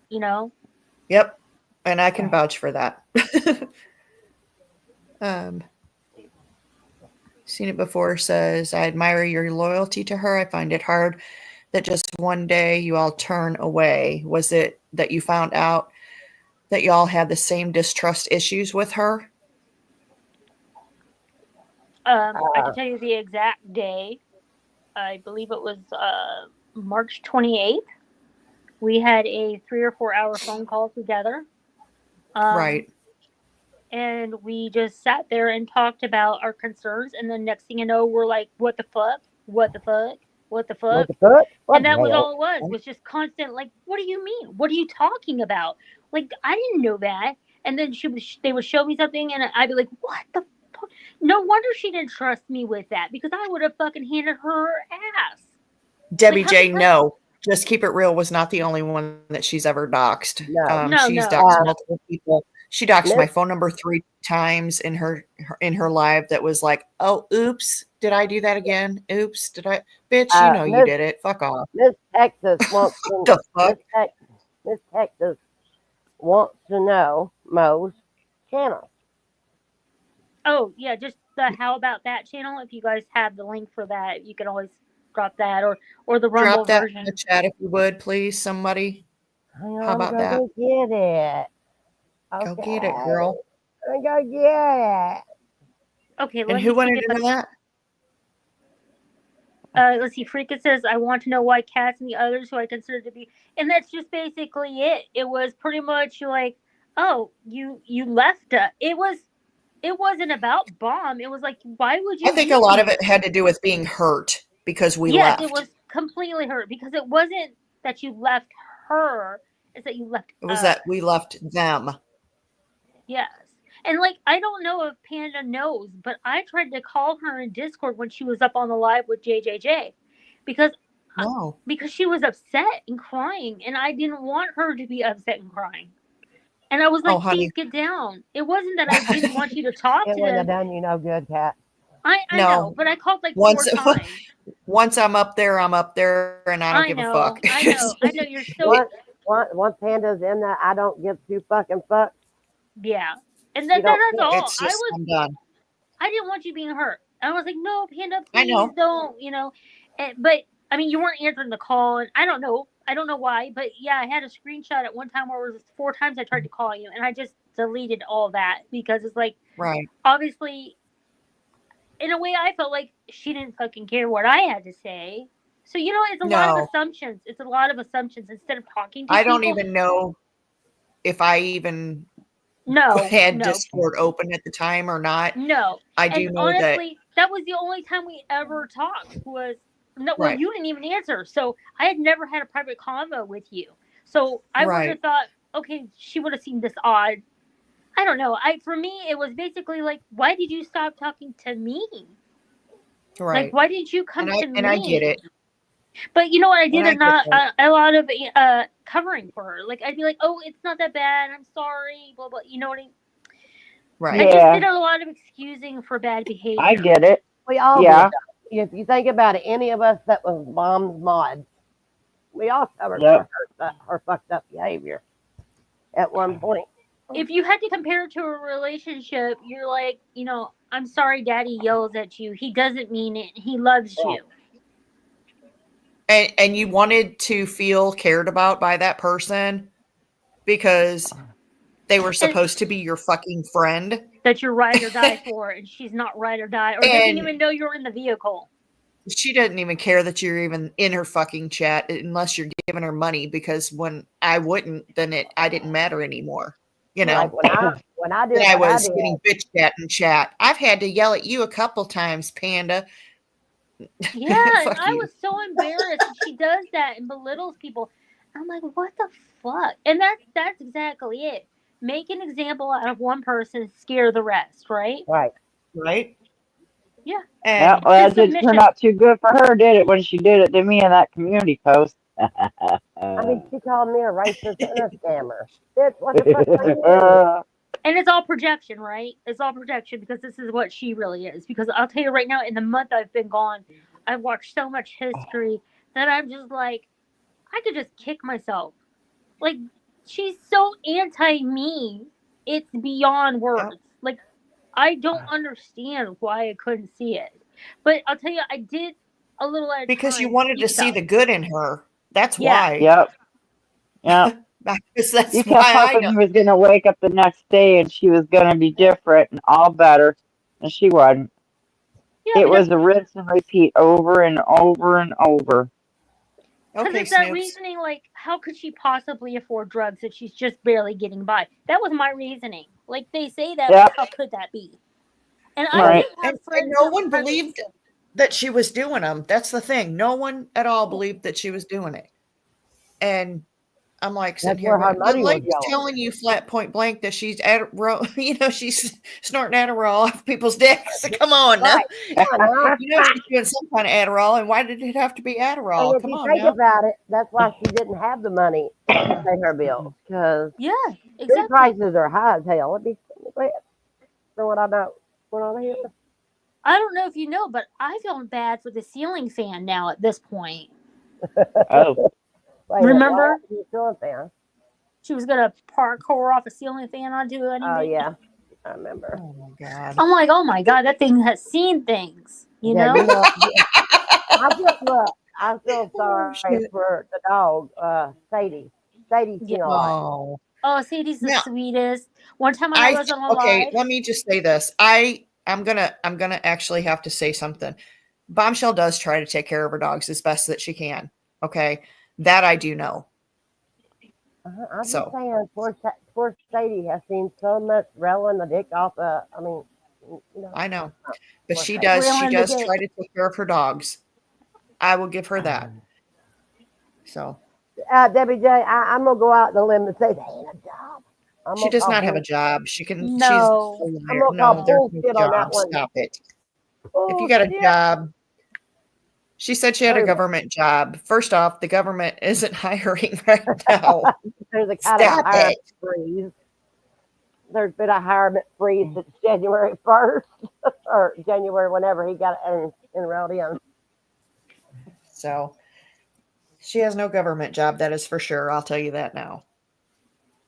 You know? Yep. And I can vouch for that. Seen it before says, I admire your loyalty to her. I find it hard that just one day you all turn away. Was it that you found out that you all had the same distrust issues with her? I can tell you the exact day. I believe it was March 28th. We had a 3 or 4 hour phone call together. Right. And we just sat there and talked about our concerns. And then next thing you know, we're like, what the fuck? What the fuck? What the fuck? What the fuck? What And that the was hell? all it was just constant, like, what do you mean? What are you talking about? Like, I didn't know that. And then they would show me something, and I'd be like, what the fuck? No wonder she didn't trust me with that because I would have fucking handed her ass. Debbie Like, how J, many times- no. Just Keep It Real was not the only one that she's ever doxed. No. No, She's no. doxed multiple people. She doxed Miss- my phone number 3 times in her live. That was like, oh, oops, did I do that again? Oops, did I? Bitch, you know you Miss- did it. Fuck off. Miss Texas wants What to. the fuck? Miss Texas wants to know Mo's channel. Oh yeah, just the How About That channel. If you guys have the link for that, you can always drop that or the Rumble Drop that version. in the chat if you would, please, somebody. Hang How on, about I'm that? gonna go get it. Go get it, girl. I'm gonna go get it. Okay, And let who me see wanted if to know that? let's see. Freaka says, "I want to know why Cats and the others who I consider to be," and that's just basically it. It was pretty much like, "Oh, you left." It wasn't about Bomb. It was like, why would you? I think a leave lot me? of it had to do with being hurt because we Yes, left. it was completely hurt because it wasn't that you left her; it's that you left. It was us. that we left them. Yes. And like I don't know if Panda knows, but I tried to call her in Discord when she was up on the live with JJJ because No. she was upset and crying and I didn't want her to be upset and crying. And I was like, Oh, honey. please get down. It wasn't that I didn't want you to talk It to would have them. done you no good, Cat. I No. know, but I called like Once- 4 times. Once I'm up there, and I don't give a fuck. I know you're so Once Panda's in there, I don't give two fucking fucks. yeah. And You that's don't- all. It's just, I'm done. I didn't want you being hurt. And I was like, no, Panda, I please know. don't, but I mean, you weren't answering the call, and I don't know why, but yeah, I had a screenshot at one time where it was 4 times I tried to call you, and I just deleted all that because it's like, Right. obviously, in a way, I felt like she didn't fucking care what I had to say. So it's a lot of No. assumptions. It's a lot of assumptions instead of talking to I don't people. even know if I even No, had no, Discord open at the time or not. no. I do And know that. honestly, that was the only time we ever talked. Well, Right. you didn't even answer, so I had never had a private convo with you. So I would Right. have thought, okay, she would have seen this odd. I don't know. For me, it was basically like, why did you stop talking to me? Right. Like, why didn't you come to me? And I get it. But you know what? I did And I get a lot of covering for her. Like, I'd be like, oh, it's not that bad. I'm sorry. Blah blah. You know what I mean? Right. I Yeah. just did a lot of excusing for bad behavior. I get it. We all Yeah. did. If you think about it, any of us that was Bomb's mod, we all covered Yep. her fucked up behavior at one point. If you had to compare it to a relationship, you're like, I'm sorry daddy yells at you. He doesn't mean it. He loves you. And you wanted to feel cared about by that person because they were supposed to be your fucking friend. That you're ride or die for, and she's not ride or die, or doesn't And- even know you're in the vehicle. She doesn't even care that you're even in her fucking chat unless you're giving her money, because when I wouldn't, then I didn't matter anymore. You know, Like when I did then I what was did, getting bitch chat and chat. I've had to yell at you a couple times, Panda. Yeah, and Fuck I you. was so embarrassed that she does that and belittles people. I'm like, what the fuck? And that's exactly it. Make an example out of one person, scare the rest, right? right. Right? Yeah. Yeah, And well, that didn't submission. turn out too good for her, did it, when she did it to me in that community post? I mean, she called me a racist and a scammer. Bitch, what the fuck are you? And it's all projection, right? It's all projection because this is what she really is. Because I'll tell you right now, in the month I've been gone, I've watched so much history that I'm just like, I could just kick myself. Like, she's so anti-me. It's beyond words. Like, I don't understand why I couldn't see it. But I'll tell you, I did a little at a because you time wanted to see stuff. the good in her. That's Yeah. why. Yep. Yep. Because that's You kept why I hoping know. you was going to wake up the next day and she was going to be different and all better. And she wasn't. Yeah, It because was a rinse and repeat over and over and over. Okay, it's that Snoops. reasoning, like, how could she possibly afford drugs if she's just barely getting by? That was my reasoning. Like, they say that, Yep. but how could that be? And Right. I do have friends And no that one have- believed that she was doing them. That's the thing. No one at all believed that she was doing it. And I'm like That's sitting here where her going, the money was lady's going. telling you flat point blank that she's she's snorting Adderall off people's dicks. Come on now. Right. Come on now. You know she's doing some kind of Adderall, and why did it have to be And Adderall? if Come you on think now. about it, that's why she didn't have the money to pay her bills. Because Yeah, food exactly. prices are high as hell. Let me from what I know. What on here? I don't know if you know, but I feel bad for the ceiling fan now at this point. Oh, Wait, Remember? what? You still there? She was gonna parkour off a ceiling fan onto anything. Oh yeah, I remember. Oh my god. I'm like, oh my god, that thing has seen things. You Yeah, know? you know. I feel Oh, sorry shit. for the dog, Sadie. Sadie's seen a lot. Oh. Oh, Sadie's the Now, sweetest. One time when I wasn't okay, alive, let me just say this. I'm gonna actually have to say something. Bombshell does try to take care of her dogs as best that she can. Okay. That I do know. I'm So. just saying, poor Sadie has seen so much railing the dick off. I mean, you know. I know. But Poor she Sadie. does Railing the try dick. to take care of her dogs. I will give her that. So Debbie J, I'm gonna go out on the limb and say that ain't a job. she does not have a job. She can No. she's I'm gonna no, call there's no bullshit on that job. one. Stop it. If Oh, you got a shit. job, she said she had a Hurry. government job. First off, the government isn't hiring right now. There's a kind Stop of hiring it. freeze. There's been a hiring freeze since January 1st or January whenever he got enrolled in. So she has no government job, that is for sure. I'll tell you that now.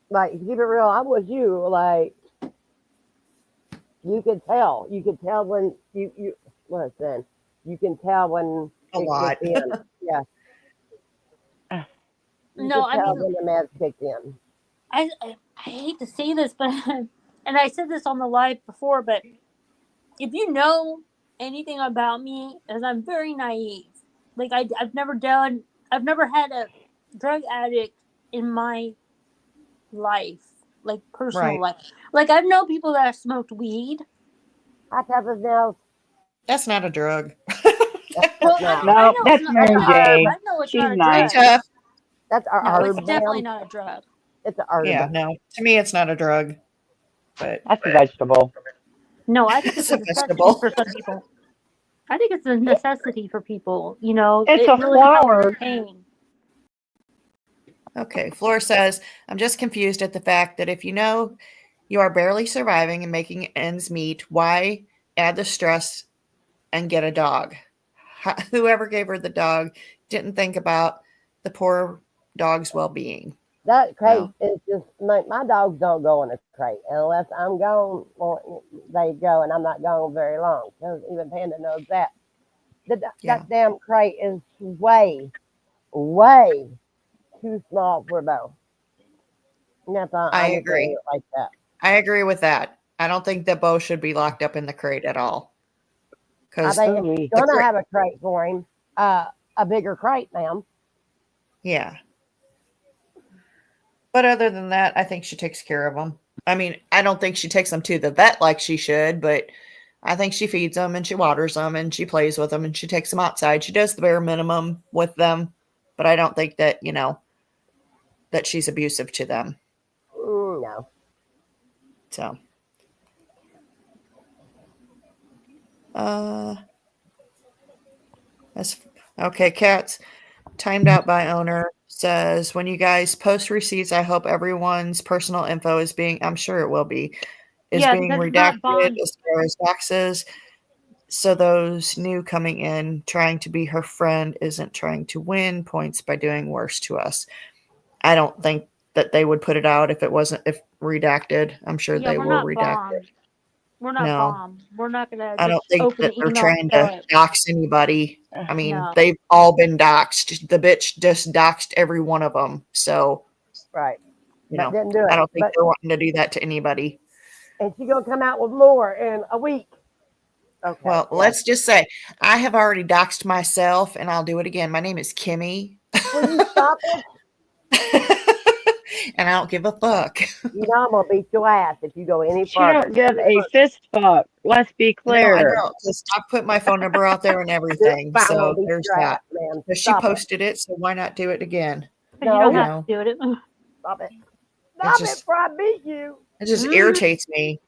Like, to keep it real, I was you. Like, you could tell. You could tell when you what then? You can tell when A it lot. kicked in. Yeah. You No, could I tell mean, when the meds kicked in. I hate to say this, but and I said this on the live before, but if you know anything about me, is I'm very naive. Like I've never had a drug addict in my life, like personal Right. life. Like I've known people that have smoked weed. I tough as nails. That's not a drug. Well, No. I no, know that's it's not. Mary Jane. I know it's She's not a nice. Hey, drug. tough. That's our No, it's herb, definitely ma'am. not a drug. It's an herb. Yeah, no. To me, it's not a drug. But That's a vegetable. No, I think it's it's a a necessity vegetable. for some people. I think it's a necessity for people. You know, It's it a really helps flower. with pain. Okay. Flora says, I'm just confused at the fact that if you know you are barely surviving and making ends meet, why add the stress and get a dog? Whoever gave her the dog didn't think about the poor dog's well-being. That crate Well. is just my dogs don't go in a crate unless I'm gone. Well, they go, and I'm not gone very long. Because even Panda knows that. Yeah. That damn crate is way, way too small for Bo. And that's all. I I'm just saying agree. it like that. I agree with that. I don't think that Bo should be locked up in the crate at all. I Because think Ooh-wee. if you're gonna have a crate for him, a bigger crate, ma'am. yeah. But other than that, I think she takes care of them. I mean, I don't think she takes them to the vet like she should, but I think she feeds them and she waters them and she plays with them and she takes them outside. She does the bare minimum with them, but I don't think that, that she's abusive to them. No. So, that's okay. Cats timed out by owner says, when you guys post receipts, I hope everyone's personal info is being, I'm sure it will be, is Yeah, being because it's not redacted bond. as far as boxes. So those new coming in trying to be her friend isn't trying to win points by doing worse to us. I don't think that they would put it out if redacted. I'm sure Yeah, they we're will not redact bombed. it. We're not No. bombed. We're not gonna I don't just think open that the they're email trying and to kill it. dox anybody. I mean, No. they've all been doxed. The bitch just doxed every one of them. So, Right. you But know, didn't do it. I don't think But they're wanting to do that to anybody. and she's gonna come out with more in a week. Okay. Well, yeah. let's just say I have already doxed myself and I'll do it again. My name is Kimmy. Will you stop it? And I don't give a fuck. You know I'm gonna beat your ass if you go any She further. don't give a fist fuck. Let's be No, I clear. don't. Just I put my phone number out there and everything. I'm So gonna beat there's your that. ass, man. But she Stop it. posted it, so why not do it again? 'Cause you No. don't You have know, to do it. Stop it. Stop it just before I beat you. it just Mhm. irritates me.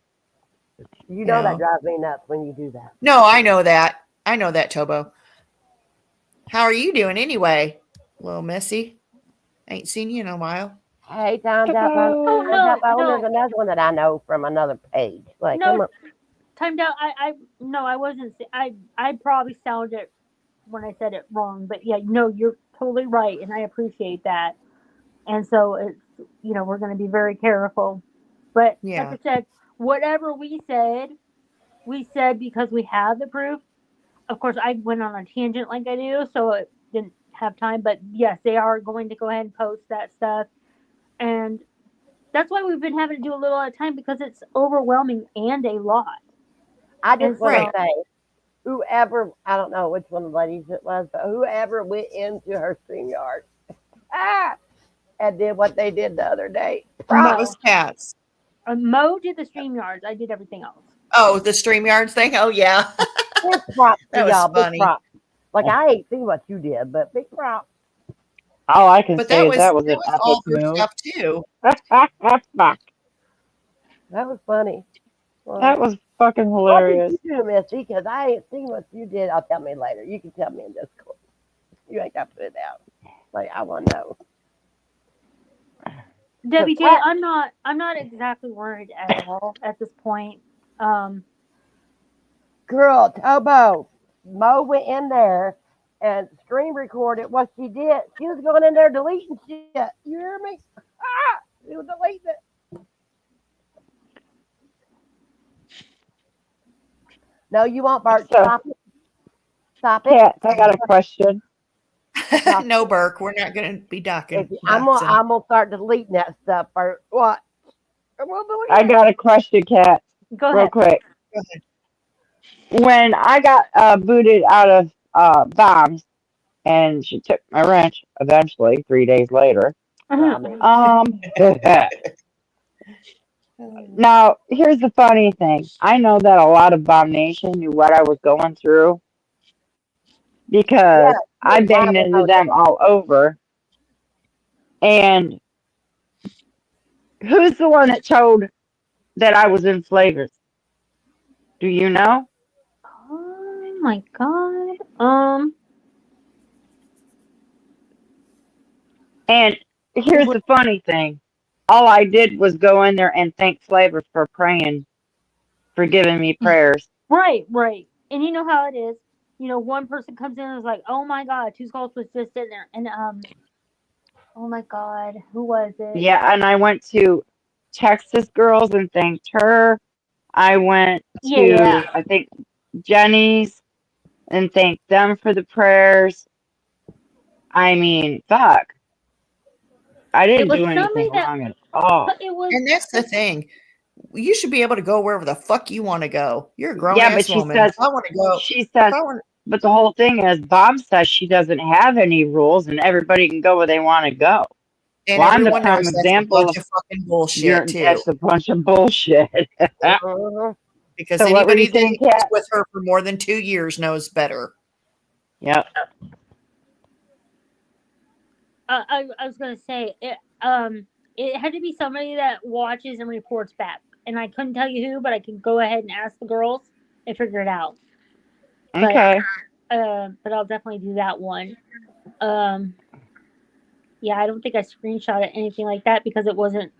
You You know that know. drives me nuts when you do that. No, I know that. I know that, Tobo. How are you doing anyway, little Missy? Ain't seen you in a while. Hey, time's up. Oh Time's up. Oh, no, there's another one that I know from another page. Like, come no, on. timed out. No, I wasn't. I probably sounded when I said it wrong, but yeah, no, you're totally right, and I appreciate that. And so it's we're going to be very careful. But like Yeah. I said, whatever we said because we have the proof. Of course, I went on a tangent like I do, so it didn't have time. But yes, they are going to go ahead and post that stuff, and that's why we've been having to do a little at a time because it's overwhelming and a lot. I And just want Right. to say, whoever, I don't know which one of the ladies it was, but whoever went into her StreamYard and did what they did the other day. That Mo, was cats. Mo did the StreamYards. I did everything else. Oh, the StreamYards thing? Oh, yeah. Big props to That was y'all. Big funny. props. Like, I ain't seen what you did, but big props. All I can But say is that was that an was all epic her move. stuff, too. Fuck. That was funny. Well, That was fucking what did hilarious. you do, Missy? Because I ain't seen what you did. I'll tell me later. You can tell me in Discord. You ain't got to put it out. Like, I want to know. Debbie J, Cat- I'm not exactly worried at all at this point. Girl, Tobo, Mo went in there and screen recorded what she did. She was going in there deleting shit. You hear me? She was deleting it. No, you won't, Bart. So, Stop it. Stop it. Cats, I got a question. No, Burke, we're not going to be If doxing. you- I'm gonna start deleting that stuff. Or what? I'm gonna delete I it. got a question, Cat, Go real ahead. quick. Go ahead. When I got booted out of bombs, and she took my wrench eventually 3 days later. I mean, Now, here's the funny thing. I know that a lot of Bomb Nation knew what I was going through yeah, because I you banged probably into know them that. all over. And who's the one that told that I was in flavors? Do you know? Oh my god. And here's the funny thing. All I did was go in there and thank Flavor for praying, for giving me prayers. Right. And you know how it is. One person comes in and is like, "Oh my god, Two Skulls was just in there," and oh my god, who was it? Yeah, and I went to Texas Girls and thanked her. I went Yeah. to, I think, Jenny's and thanked them for the prayers. I mean, fuck. I It didn't was do anything somebody that wrong at all. it was. And that's the thing. You should be able to go wherever the fuck you want to go. You're a grown Yeah, but ass she woman. says, If I want to go, she if says, I want, but the whole thing is, Bob says she doesn't have any rules and everybody can go where they want to go. and Well, I'm the everyone prime knows that's a example bunch of of fucking bullshit too. that's a bunch of bullshit. Mhm. Because So what were anybody you that saying, was Kat? with her for more than 2 years knows better. Yep. I was gonna say it. It had to be somebody that watches and reports back, and I couldn't tell you who, but I can go ahead and ask the girls and figure it out. Okay. But I'll definitely do that one. Yeah, I don't think I screenshotted anything like that because it wasn't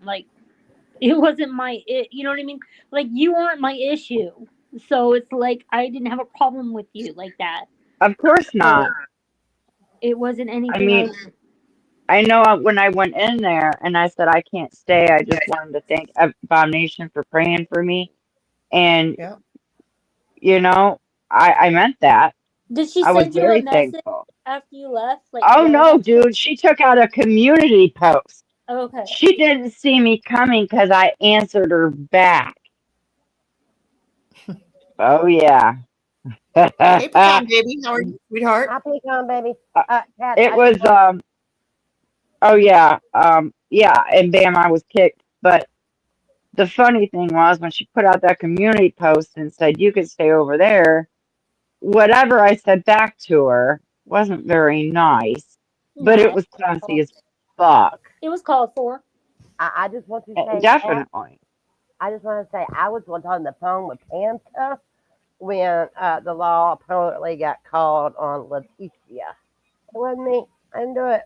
you know what I mean? Like, you aren't my issue. So it's like I didn't have a problem with you like that. Of course So not. it wasn't I anything mean, I know when I went in there and I said I can't stay, I just wanted to thank Bomb Nation for praying for me. And, Yeah. you know, I meant that. Did she I was send you a very message thankful. after you left? Like, Oh, right no, after? dude. She took out a community post. Okay. She didn't see me coming because I answered her back. Oh, yeah. Hey, pecan baby, how are you, sweetheart? I pick on baby. Cat, It I was, just want oh, yeah. Yeah, and bam, I was kicked. But the funny thing was when she put out that community post and said, you could stay over there, whatever I said back to her wasn't very nice, but it No. was classy as fuck. It was called for. I just want to say, Kat, Definitely. I just want to say, I was once on the phone with Panta when the law apparently got called on Leticia. It wasn't me. I didn't do it.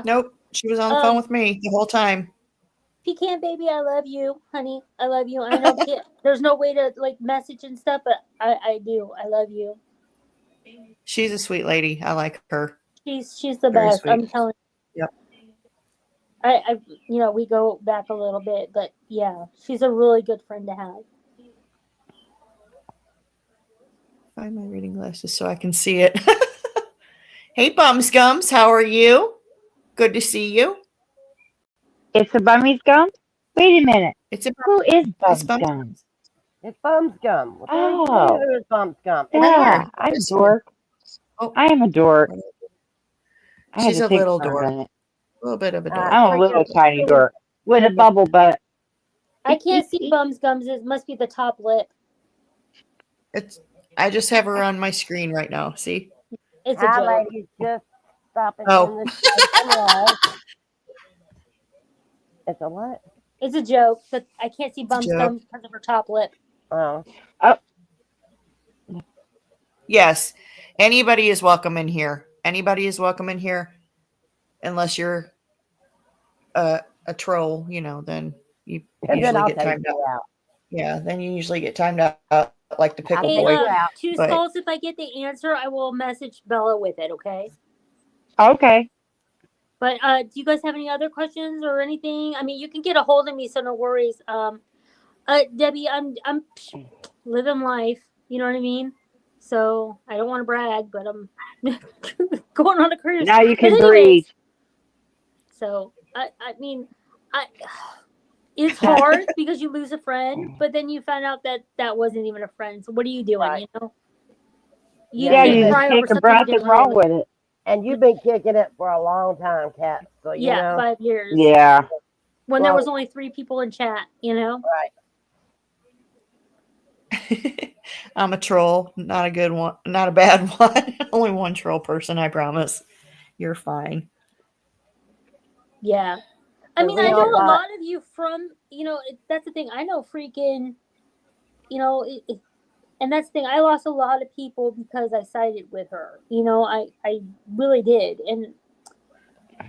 Nope. She was on the phone with me the whole time. Pecan baby, I love you, honey. I love you. I know there's no way to like message and stuff, but I do. I love you. She's a sweet lady. I like her. She's the Very best. sweet. I'm telling you. Yep. I we go back a little bit, but yeah, she's a really good friend to have. Find my reading glasses so I can see it. Hey, Bumsgums, how are you? Good to see you. It's a Bummy Scum? Wait a minute. It's a Who is it's Bum Scum? It's Bum Scum. Well, Oh. who is Bum Scum? Yeah, I'm a dork. Oh. I am a dork. I had She's to a think little for dork. minute. A little bit of a dork. I'm a little tiny dork with a bubble butt. I can't see Bum's gums. It must be the top lip. I just have her on my screen right now. See? It's a Hi, joke. ladies. Just stopping Oh. in the show. It's a what? It's a joke, but I can't see Bum's joke. gums because of her top lip. Oh. Yes. Anybody is welcome in here. Anybody is welcome in here. Unless you're a troll, then you And then usually I'll get take timed you out. out. Yeah, then you usually get timed out like the pickle Hey, boy. Two but- skulls. If I get the answer, I will message Bella with it. Okay. Okay. But do you guys have any other questions or anything? I mean, you can get a hold of me, so no worries. Debbie, I'm living life. You know what I mean? So I don't want to brag, but I'm going on a cruise. Now you can But anyways, breathe. So I mean, it's hard because you lose a friend, but then you find out that wasn't even a friend. So what are you doing? Right. You know? Yeah, can't you just cry over take a something breath you and didn't roll really- with it. And you've been kicking it for a long time, Kat. So, you know. 5 years. Yeah. When there Well- was only 3 people in chat, you know? Right. I'm a troll, not a good one, not a bad one. Only one troll person, I promise. You're fine. Yeah. I So mean, we I know all a got- lot of you from, that's the thing. I know freaking, and that's the thing. I lost a lot of people because I sided with her. I really did. And,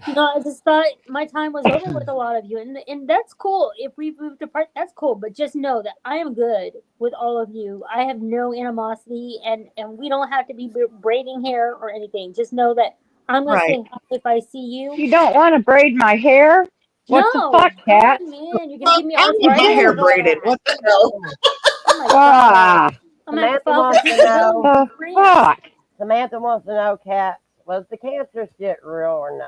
I just thought my time was over with a lot of you. And that's cool. If we moved apart, that's cool. But just know that I am good with all of you. I have no animosity, and we don't have to be braiding hair or anything. Just know that I'm going to say hi if I see you. You don't want to braid my hair? What No, the fuck, Kat? come on, man. You're going to give me I need my arthritis? hair braided. What the hell? Oh my God. Ah, I'm going to have to Samantha file for wants to disability the insurance. fuck? Samantha wants to know, Kat, was the cancer shit real or no?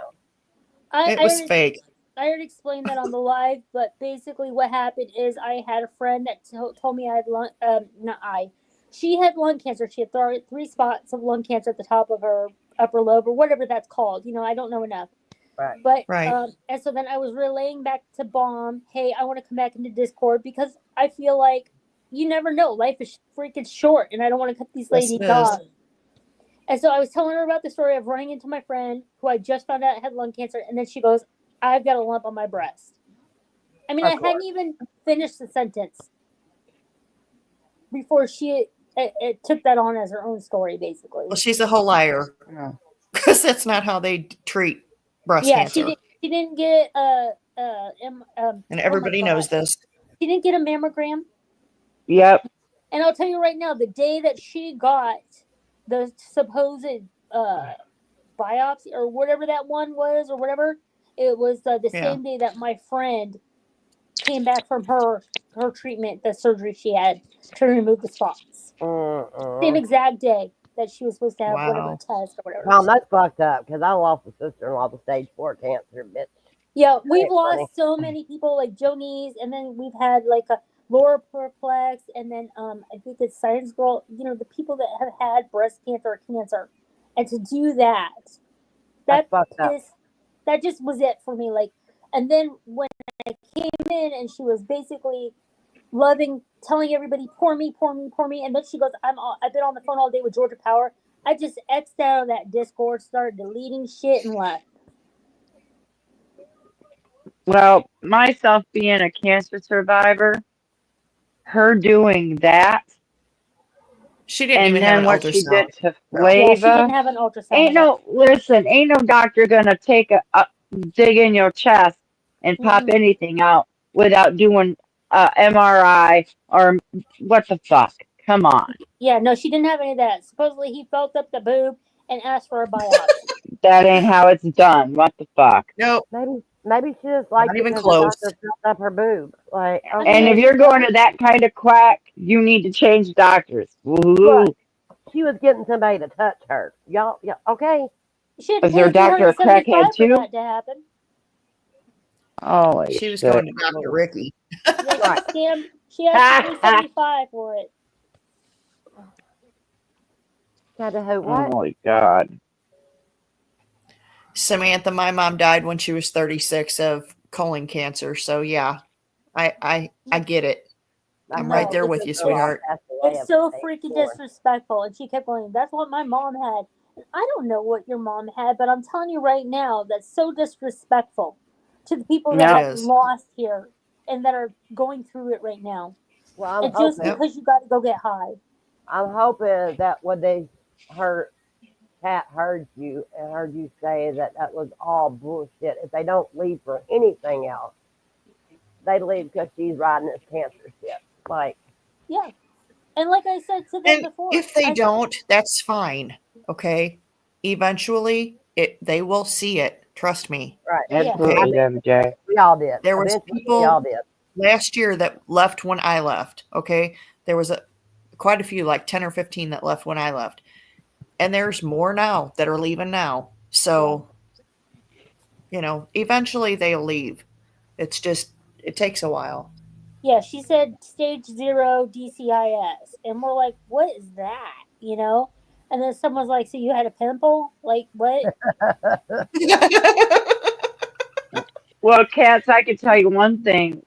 It was fake. I already explained that on the live, but basically what happened is I had a friend that told me I had she had lung cancer. She had 3 spots of lung cancer at the top of her upper lobe or whatever that's called. I don't know enough. Right. But Right. and so then I was relaying back to Bomb, hey, I want to come back into Discord because I feel like you never know. Life is freaking short, and I don't want to cut these Yes, ladies it is. off. And so I was telling her about the story of running into my friend who I just found out had lung cancer, and then she goes, I've got a lump on my breast. I mean, Of I hadn't even finished the sentence before she it took that on as her own story, basically. Well, she's a whole liar because that's not how they treat breast Yeah, cancer. she didn't get And everybody knows this. She didn't get a mammogram. Yep. And I'll tell you right now, the day that she got the supposed biopsy or whatever that one was or whatever, it was the same day that my friend came back from her treatment, the surgery she had to remove the spots. Same exact day that she was supposed to have whatever Wow. test or whatever. Tom, that's fucked up because I lost a sister-in-law to stage 4 cancer, bitch. Yeah, we've That's lost funny. so many people like Jonice, and then we've had like a Laura Perplex, and then I think it's Science Girl. The people that have had breast cancer or cancer, and to do that That's fucked up. that just was it for me. Like, and then when I came in, and she was basically telling everybody, "Pour me, pour me, pour me," and then she goes, "I've been on the phone all day with Georgia Power." I just X'd out of that Discord, started deleting shit, and left. Well, myself being a cancer survivor, her doing that, She didn't and even have then an what she ultrasound. did to So, Yeah, she didn't Flava, have an ultrasound ain't of that. no, listen, ain't no doctor gonna take a dig in your chest and pop Mm-mm. anything out without doing a MRI or what the fuck? Come on. Yeah, no, she didn't have any of that. Supposedly he felt up the boob and asked for a biopsy. That ain't how it's done. What the fuck? no, Maybe she just not liked it even because the close. doctor felt up her boob. Like, I And if mean, okay, you're going to that kind of quack, you need to change doctors. look, Woo-hoo. she was getting somebody to touch her. Y'all, yeah, okay. she had to Was pay their the doctor a crackhead 275 for too? that to happen. Holy She was shit. going to Dr. Ricky. Yeah, Right. she asked for 375 for it. Had to who? Oh What? my god. Samantha, my mom died when she was 36 of colon cancer. So yeah, I get it. My I'm right No, there cousin's with you, sister-in-law sweetheart. passed away it's of so stage freaking 4. disrespectful. And she kept going, that's what my mom had. And I don't know what your mom had, but I'm telling you right now, that's so disrespectful to the people that It Yeah. have is. lost here and that are going through it right now. Well, I'm And just hoping, Yep. because you got to go get high. I'm hoping that when they heard Pat heard you and heard you say that that was all bullshit. If they don't leave for anything else, they leave because she's riding this cancer shit. Like, Yeah. And like I said to them And before, if they don't, that's fine. Okay. Eventually they will see it. Trust me. right? yeah, Okay. Absolutely, WJ. We all did. There was Eventually, we people all did. last year that left when I left. Okay. There was quite a few, like 10 or 15 that left when I left. And there's more now that are leaving now. So, eventually they'll leave. It's just, it takes a while. yeah, she said stage 0 DCIS. And we're like, what is that? You know? And then someone's like, so you had a pimple? Like, what? Well, Cats, I can tell you one thing.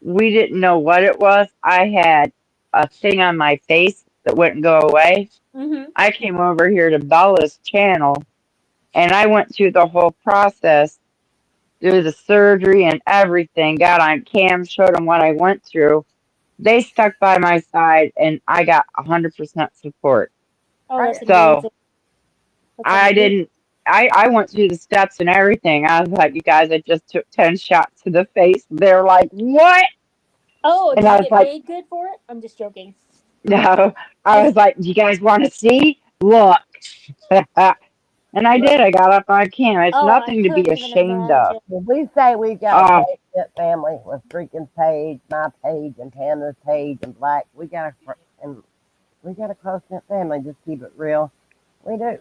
We didn't know what it was. I had a thing on my face that wouldn't go away. Mm-hmm. I came over here to Bella's channel and I went through the whole process through the surgery and everything. Got on cam, showed them what I went through. They stuck by my side and I got 100% support. Oh, Right. that's So amazing. That's I amazing. didn't. I went through the steps and everything. I was like, you guys, I just took 10 shots to the face. They're like, what? Oh, And did I you was get like, paid good for it? I'm just joking. no. I was like, you guys want to see? Look. And I did. I got up on cam. It's Oh, I nothing to be couldn't even ashamed of. imagine. When we say we got a Oh, close knit family with freaking Paige, my Paige, and Tanner's Paige, and Black, we got a close knit family. Just keep it real. We do.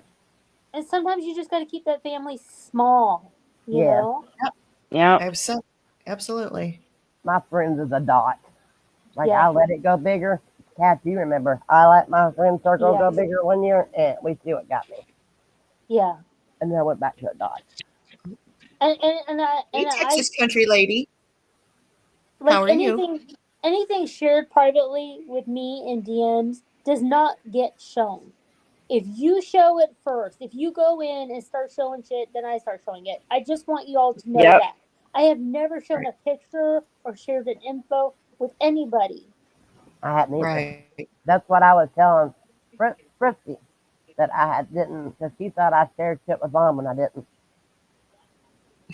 And sometimes you just got to keep that family small, you Yeah. know? yeah. Absolutely. My friends is a dot. Like, Yeah. I let it go bigger. Kat, you remember, I let my friend circle Yeah. go bigger one year, and we see what got me. Yeah. And then I went back to a dot. Hey, And I Texas country lady. like How are you? anything shared privately with me in DMs does not get shown. If you show it first, if you go in and start showing shit, then I start showing it. I just want you all to know Yep. that. I have never shown Right. a picture or shared an info with anybody. I hadn't either. Right. That's what I was telling Frisky, that I didn't, because she thought I shared shit with Mom when I didn't.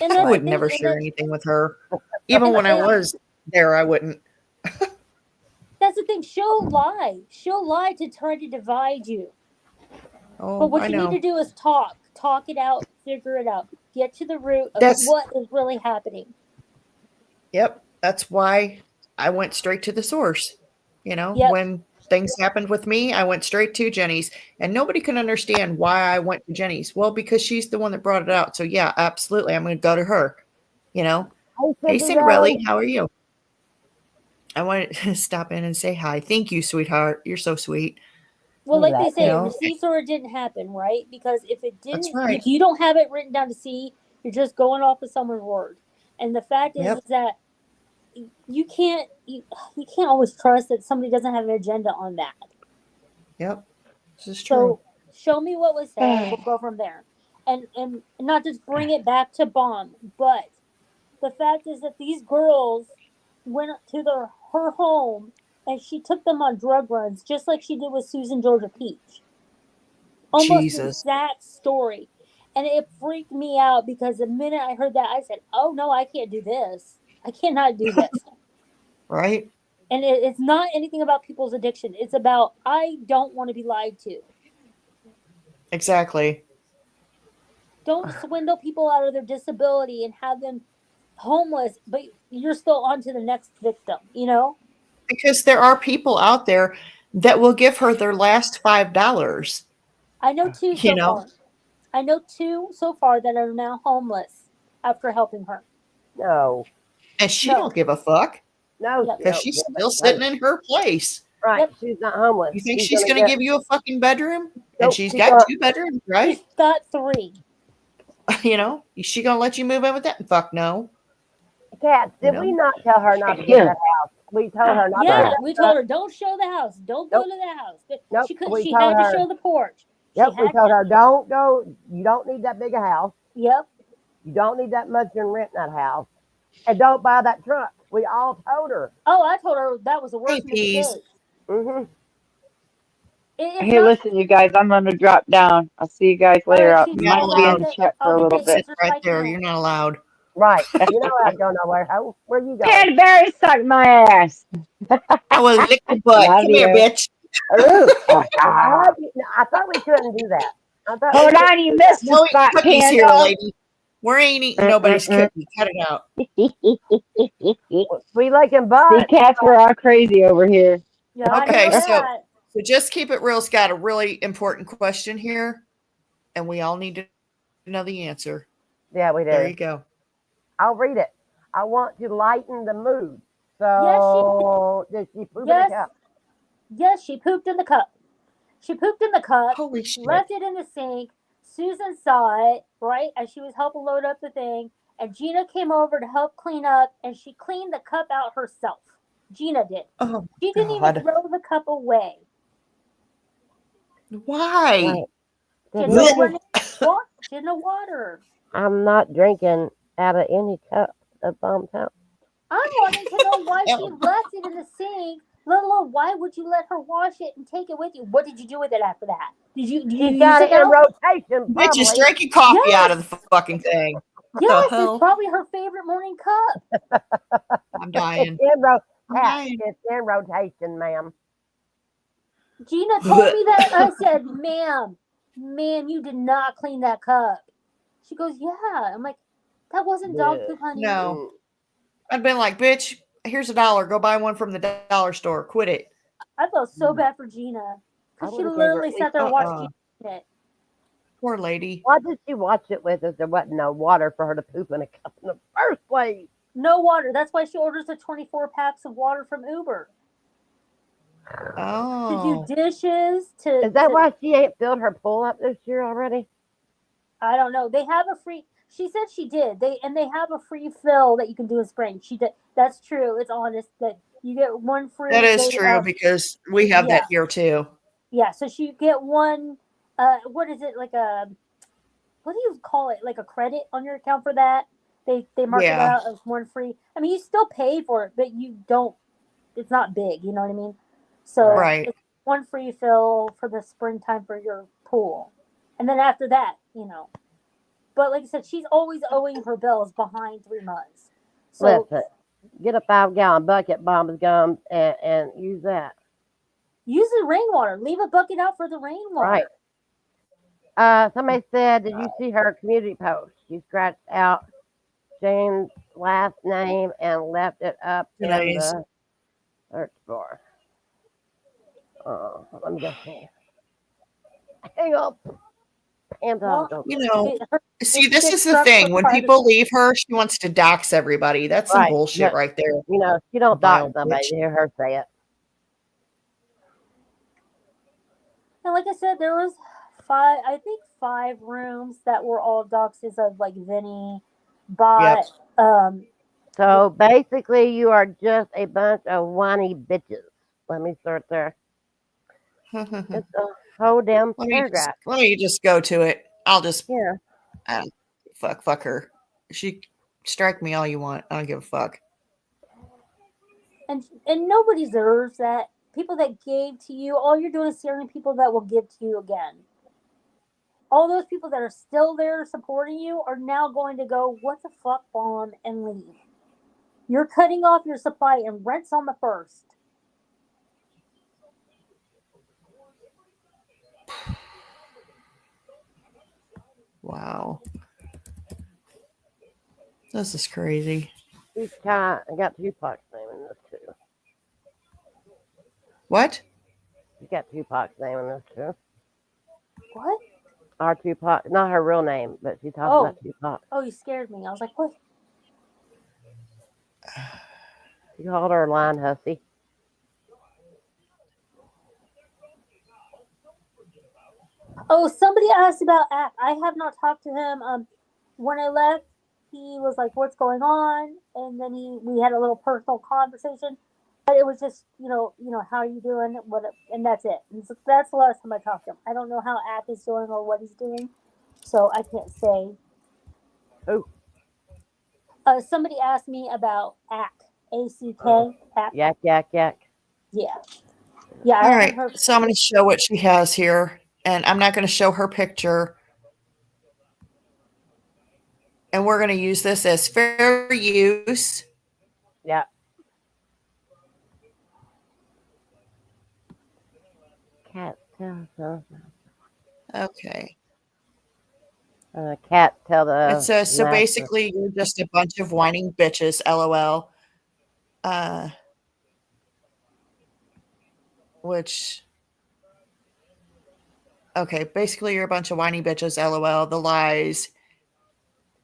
And I that's the would thing. never And, share anything with her. Even when I and was there, I wouldn't. that's the thing. She'll lie. She'll lie to try to divide you. But Oh, what I you need to know. do is talk it out, figure it out, get to the root of That's what is really happening. Yep. That's why I went straight to the source. Yep. When things happened with me, I went straight to Jenny's, and nobody can understand why I went to Jenny's. Well, because she's the one that brought it out. So yeah, absolutely, I'm going to go to her. You know, Hey, hey Cindy Cinderella, Rose. how are you? I want to stop in and say hi. Thank you, sweetheart. You're so sweet. Well, I'm like they glad You say, to. know, receipts or it didn't happen, right? Because if it that's didn't, right. if you don't have it written down to see, you're just going off of someone's word. And the fact is Yep. that you can't always trust that somebody doesn't have an agenda on that. Yep. This is true. So show me what was said, and we'll go from there. and not just bring it back to bomb, but the fact is that these girls went to her home and she took them on drug runs, just like she did with Susan Georgia Peach. Almost the Jesus. exact story. And it freaked me out because the minute I heard that, I said, "Oh no, I can't do this. I cannot do this." Right? And it's not anything about people's addiction. It's about I don't want to be lied to. Exactly. Don't swindle people out of their disability and have them homeless, but you're still on to the next victim, you know? Because there are people out there that will give her their last $5. I know two You so know? far. I know two so far that are now homeless after helping her. No. And she No. don't give a fuck No. Yep. she because don't she's give a still fuck. sitting in her place. Right. Yep. She's not homeless. You think she's going to give you a fucking bedroom? And Nope, she's she's got not. 2 bedrooms, right? She's got 3. You know? Is she going to let you move in with that? Fuck no. Kat, You did we know? not tell her not to get that house? We told her not to Yeah, get we that told her don't show the house. Don't go Nope. to the house. Nope, She could. we She told had to her- show the porch. Yep, She we had told to- her, don't go. You don't need that big a house. Yep. You don't need that much in rent in that house. And don't buy that truck. We all told her. Oh, I told her that was the Hey, worst peas. mistake. Mm-hmm. It's Hey, not- listen, you guys, I'm gonna drop down. I'll see you guys later. right, I she's not might be in allowed. the that- chat for I'll a be little the bit. Sit answer right I there. can. You're not allowed. Right. You know I don't know where. Where you going? Canterbury suck my ass. I will lick your butt. Love Come here, you. bitch. Ooh. I thought we couldn't do that. I thought Hold we on, you missed No a spot, cookies here, Panda. lady. We ain't eating nobody's cookie. Cut it out. we liking See, butt. cats, we're all crazy over here. Yeah, I Okay, know so- that. So just keep it real. It's got a really important question here, and we all need to know the answer. Yeah, we There do. you go. I'll read it. I want to lighten the mood. So did she poop in Yes. the cup? Yes, she pooped in the cup. She pooped in the cup. Holy shit. Left it in the sink. Susan saw it, right, as she was helping load up the thing. And Gina came over to help clean up, and she cleaned the cup out herself. Gina did. Oh, She didn't God. even throw the cup away. Why? She had Did no you- running water. She had no water. I'm not drinking out of any cup of Bomb's house. I'm wanting to know why she left it in the sink. Let alone why would you let her wash it and take it with you? What did you do with it after that? Did you She's use got it it in now? rotation. Bitch is Probably. drinking coffee Yes. out of the fucking thing. What Yes, the hell? it's probably her favorite morning cup. I'm dying. It's in, ro- I'm Kat, dying. it's in rotation, ma'am. Gina told me that. I said, ma'am, you did not clean that cup. She goes, yeah. I'm like, that wasn't dog Yeah. poop, honey. No. I'd been like, bitch, here's $1. Go buy one from the dollar store. Quit it. I felt so bad for Gina. I Because she would've gave her literally at sat there and watched uh-uh. Gina clean it. Poor lady. Why did she watch it with if there wasn't no water for her to poop in a cup in the first place? No water. That's why she orders the 24 packs of water from Uber. To Oh. do dishes, to... Is that to- why she ain't filled her pool up this year already? I don't know. They have a free... She said she did. They have a free fill that you can do in spring. She did. That's true. It's honest that you get one free... That is loaded true up. because we have that here too. Yeah, so she get one, what is it, like a, what do you call it, like a credit on your account for that? They mark it Yeah. out as one free. I mean, you still pay for it, but you don't, it's not big, you know what I mean? So Right. it's one free fill for the springtime for your pool. And then after that, you know. But like I said, she's always owing her bills behind 3 months. So Listen, get a 5-gallon bucket, Bomb's gum, and use that. use the rainwater. Leave a bucket out for the rainwater. Right. Somebody said, did you see her community post? She scratched out Jane's last name and left it up in Nice. the search bar. Let me just see. Hang on. And Well, You know, Her- see, this It's is the stuff thing. for When privacy. people leave her, she wants to dox everybody. That's some Right, bullshit but- right there. you know, she don't Vile dox somebody bitch. to hear her say it. And like I said, there was five rooms that were all doxes of like Vinny, Bot, So basically, you are just a bunch of whiny bitches. Let me start there. let, It's a whole damn me paragraph. just go to it. I'll just Yeah. Fuck her. She strike me all you want. I don't give a fuck. And nobody deserves that. People that gave to you, all you're doing is steering people that will give to you again. All those people that are still there supporting you are now going to go, what the fuck, bomb, and leave. You're cutting off your supply, and rent's on the first. Wow. This is crazy. She's kind of got Tupac's name in this too. What? She's got Tupac's name in this too. What? Our Tupac, not her real name, but she talks Oh. about Tupac. Oh, you scared me. I was like, what? She called her a line hussy. Oh, somebody asked about Act. I have not talked to him. When I left, he was like, "What's going on?" And then we had a little personal conversation. But it was just, how are you doing? And that's it. And so that's the last time I talked to him. I don't know how Act is doing or what he's doing, so I can't say. Who? Somebody asked me about Act. ACK. Act. Yak, yak, yak. Yeah. Yeah. All I right. haven't heard. So I'm going to show what she has here, and I'm not going to show her picture. And we're going to use this as fair use. Yeah. Cat tell Okay. cat tell the. It says, so master. basically, you're just a bunch of whining bitches, LOL. Okay, basically, you're a bunch of whiny bitches, LOL. The lies.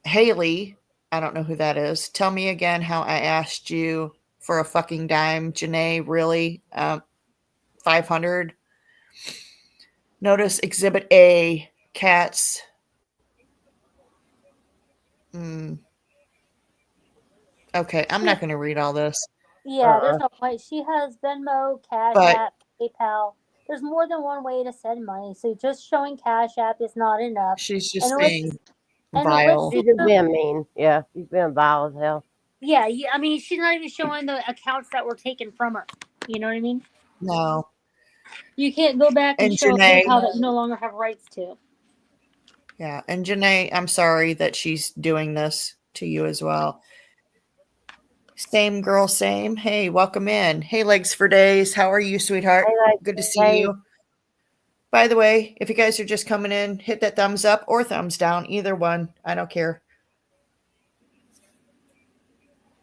Haley, I don't know who that is. Tell me again how I asked you for a fucking dime. Janae, really? 500. Notice Exhibit A, cats. Okay, I'm not going to read all this. Yeah, there's no point. She has Venmo, Cash But- App, PayPal. There's more than one way to send money, so just showing Cash App is not enough. She's just And let's- being and vile. let's She's just being mean. Yeah, she's being vile as hell. Yeah, I mean, she's not even showing the accounts that were taken from her. You know what I mean? No. You can't go back and And show Janae- PayPal that you no longer have rights to. Yeah, and Janae, I'm sorry that she's doing this to you as well. Same girl, same. Hey, welcome in. Hey, Legs for Days. How are you, sweetheart? Hey, Legs Good to for see Days. you. By the way, if you guys are just coming in, hit that thumbs up or thumbs down. Either one. I don't care.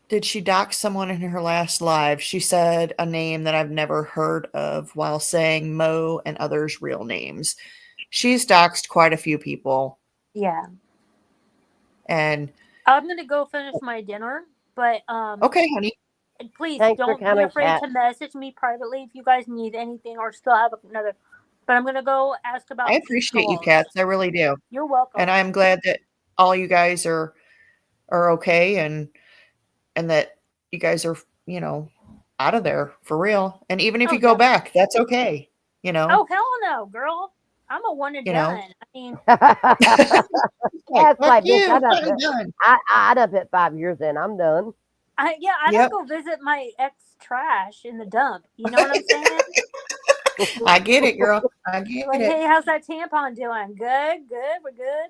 Did she dox someone in her last live? She said a name that I've never heard of while saying Mo and others' real names. She's doxed quite a few people. Yeah. And I'm gonna go finish my dinner, but okay, honey. please Thanks for don't be coming, afraid Kat. to message me privately if you guys need anything or still have another. But I'm gonna go ask about. I appreciate you, calls. cats. I really do. You're welcome. And I'm glad that all you guys are okay and that you guys are, out of there for real. And even if Oh, you go yeah. back, that's okay. Oh hell no, girl! I'm a one and You know? done. I mean, That's Fuck like this. you, I done I'm put- done. I done put 5 years in. I'm done. I Yep. don't go visit my ex trash in the dump. You know what I'm saying? I get it, girl. I get Like, it. hey, how's that tampon doing? Good, we're good.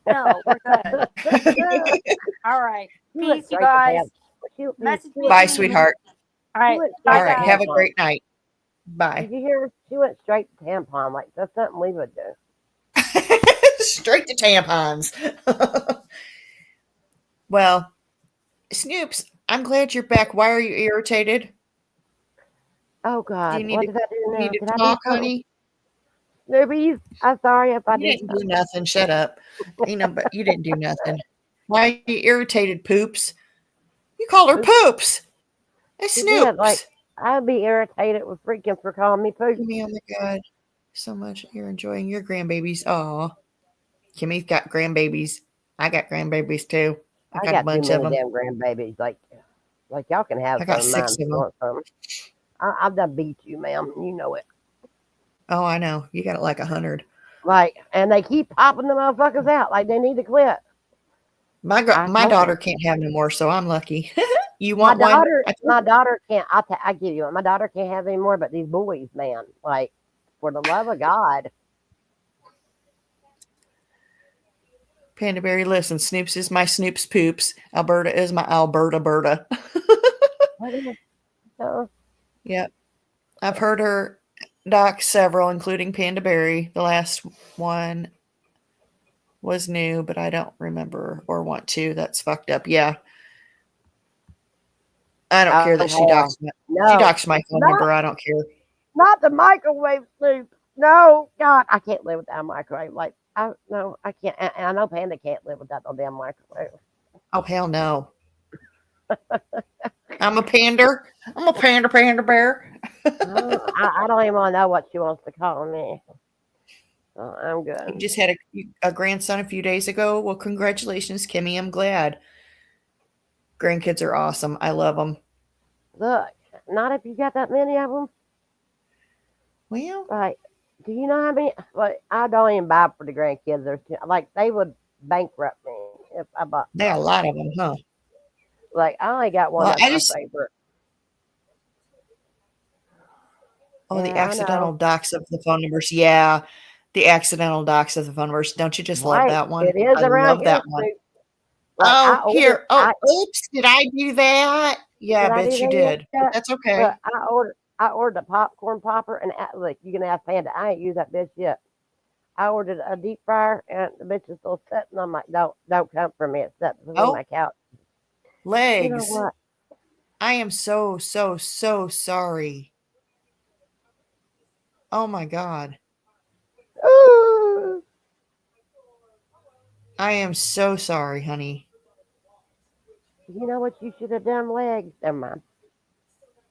No, we're good. All right, She went peace, you straight to guys. hell. She- Message me. Bye, if you need sweetheart. me. All right, She went bye, All right. guys. Have a great night. Bye. Did you hear her? She went straight to tampon. Like, that's something we would do. Straight to tampons. Well, Snoops, I'm glad you're back. Why are you irritated? Oh, God. you need What to- did I do You now? need to Did I do talk, something? honey. Snoopy, I'm sorry if I You did didn't do nothing. Shut up. But you didn't do nothing. Why are you irritated, Poops? You called her Poops. It's She Snoops. did, like- I'd be irritated with freaking for calling me poop. Kimmy, oh my God. So much you're enjoying your grandbabies. Aw. Kimmy's got grandbabies. I got grandbabies too. I got a got bunch too of many them. damn grandbabies. Like y'all can have I got some of mine 6 if of you them. want some. I've done beat you, ma'am. You know it. Oh, I know. You got like 100. Like, and they keep popping the motherfuckers out like they need to quit. My I my told daughter her. can't have no more, so I'm lucky. You My want one? daughter, I told my you. daughter can't. I give you one. My daughter can't have any more. But these boys, man, like, for the love of God, Panda Berry, listen, Snoops is my Snoops poops. Alberta is my Alberta Berta. what is? Uh, Yep. I've heard her doc several, including Panda Berry. The last one was new, but I don't remember or want to. That's fucked up. Yeah. I don't care oh that she hell, no, doxed my phone not number. I don't care. not the microwave soup. No, God, I can't live without a microwave. Like, I no, I can't. And I know Panda can't live without no damn microwave. Oh hell no. I'm a pander. I'm a panda bear. I don't even want to know what she wants to call me. I'm You good. just had a grandson a few days ago. Well, congratulations, Kimmy. I'm glad. Grandkids are awesome. I love them. Look, not if you got that many of them. Well, Like, do you know how many? Like, I don't even buy for the grandkids. Like, they would bankrupt me if I bought. they got a lot of them, huh? Like, I only got one Well, that's I my just favorite. oh, the Yeah, I accidental know. docs of the phone numbers. Yeah, the accidental docs of the phone numbers. Don't you just love Right. that one? It is I around love here, that one. Snoop. Like, I Oh, ordered. here. Oh, oops. Did I do that? Yeah, I Did I do bet you that did. But yet? that's Look, okay. I ordered a popcorn popper, and look, you can ask Panda. I ain't used that bitch yet. I ordered a deep fryer, and the bitch is still sitting. I'm like, don't come for me. It's sitting between Oh, my couch. You know legs. what? I am so, so, so sorry. Oh my God. Ooh. I am so sorry, honey. You know what you should have done, legs? Never mind.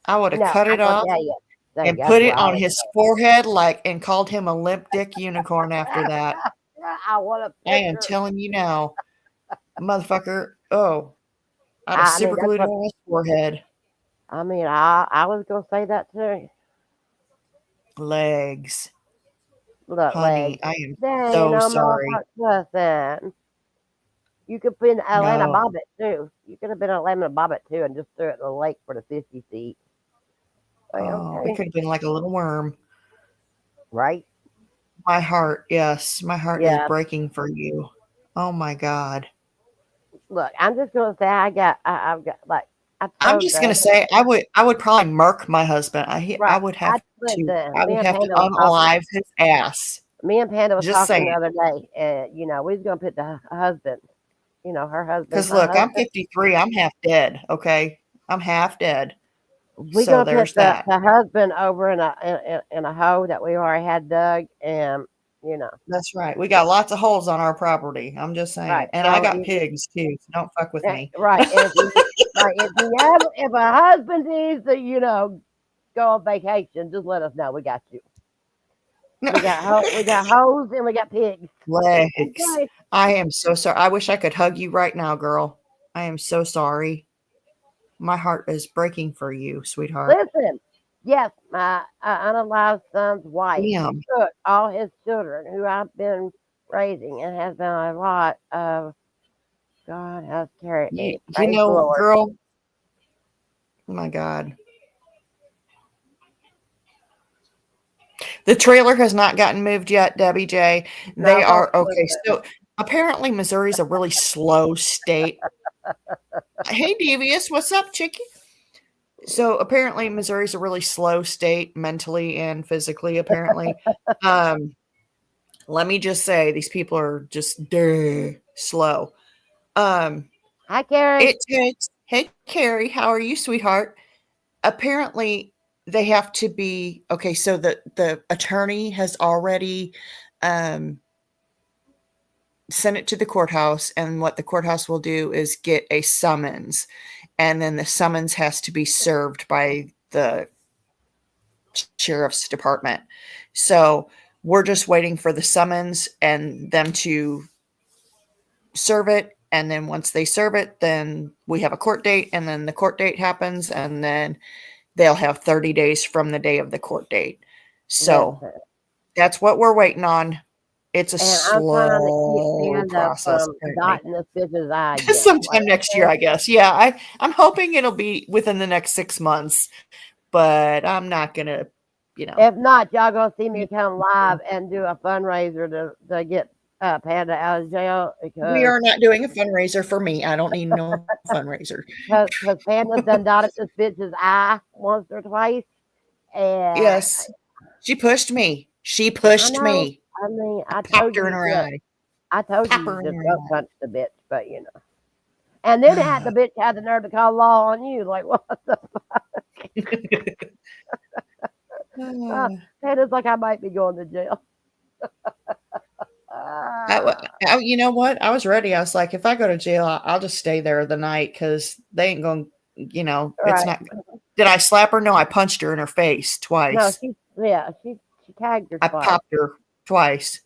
I would have No, cut I it ain't gonna off tell you. Dang, and that's put what it I on was. his forehead like and called him a limp dick unicorn after that. I want a I am picture. telling you now, motherfucker. Oh, I'd have I mean, super that's glued it what. on his forehead. I mean, I was gonna say that too. Legs. Look, legs. Honey, I am There ain't so no sorry. motherfucker cussing. You could be in Atlanta No. Bobbit too. You could have been Atlanta Bobbit too, and just threw it in the lake for the 50 feet. Like, Oh, it okay, could have been like a little worm. right? My heart, yes, my heart is Yeah. breaking for you. Oh my God. Look, I'm just gonna say I've got like I I'm told just gonna her. say I would probably murk my husband. I Right. would have to Listen, I me would and have to Panda was talking. unalive his ass. Me and Panda was Just talking saying. the other day, and we was gonna put the husband. Her husband, Because my look, I'm husband. 53. I'm half dead. Okay, I'm half dead. We So gonna put there's the, that. the husband over in a hole that we already had dug, and That's right. We got lots of holes on our property. I'm just right. saying, and I So got pigs too. So don't fuck with me. right, and if a husband needs to go on vacation, just let us know. We got you. We got hoes and we got pigs. Legs. Okay. I am so sorry. I wish I could hug you right now, girl. I am so sorry. My heart is breaking for you, sweetheart. Listen, yes, my unalive son's wife Damn. took all his children, who I've been raising, and has been a lot of God has carried You, me. you Praise the know, Lord. girl. Oh my God. The trailer has not gotten moved yet, Debbie J. They No, folks, are okay. listen. So apparently Missouri's a really slow state. Hey, Devious, what's up, Chicky? So apparently Missouri's a really slow state mentally and physically, apparently. Let me just say these people are just slow. Hi, Carrie. It takes hey Carrie, how are you, sweetheart? Apparently they have to be okay, so the attorney has already sent it to the courthouse, and what the courthouse will do is get a summons, and then the summons has to be served by the sheriff's department. So we're just waiting for the summons and them to serve it. And then once they serve it, then we have a court date, and then the court date happens, and then they'll have 30 days from the day of the court date. So Listen. that's what we're waiting on. It's a And I'm trying to keep slow Panda process, from apparently. dotting this bitch's eye yet. Sometime next year, I guess. Yeah, I'm hoping it'll be within the next 6 months, but I'm not gonna, If not, y'all gonna see me come live and do a fundraiser to get Panda out of jail we because are not doing a fundraiser for me. I don't need no fundraiser. Panda's done dotted this bitch's eye once or twice. And Yes, she pushed me. She I pushed know. me. I mean, I Popped told her in you. her Yeah, eye. I told Pop you her in to her throat eye. punch the bitch, but And then the bitch had the nerve to call law on you. Like, what the Panda's like, I might be going to jail. You know what? I was ready. I was like, if I go to jail, I'll just stay there the night because they ain't going. It's Right. not. Did I slap her? No, I punched her in her face twice. No, she tagged her I twice. popped her twice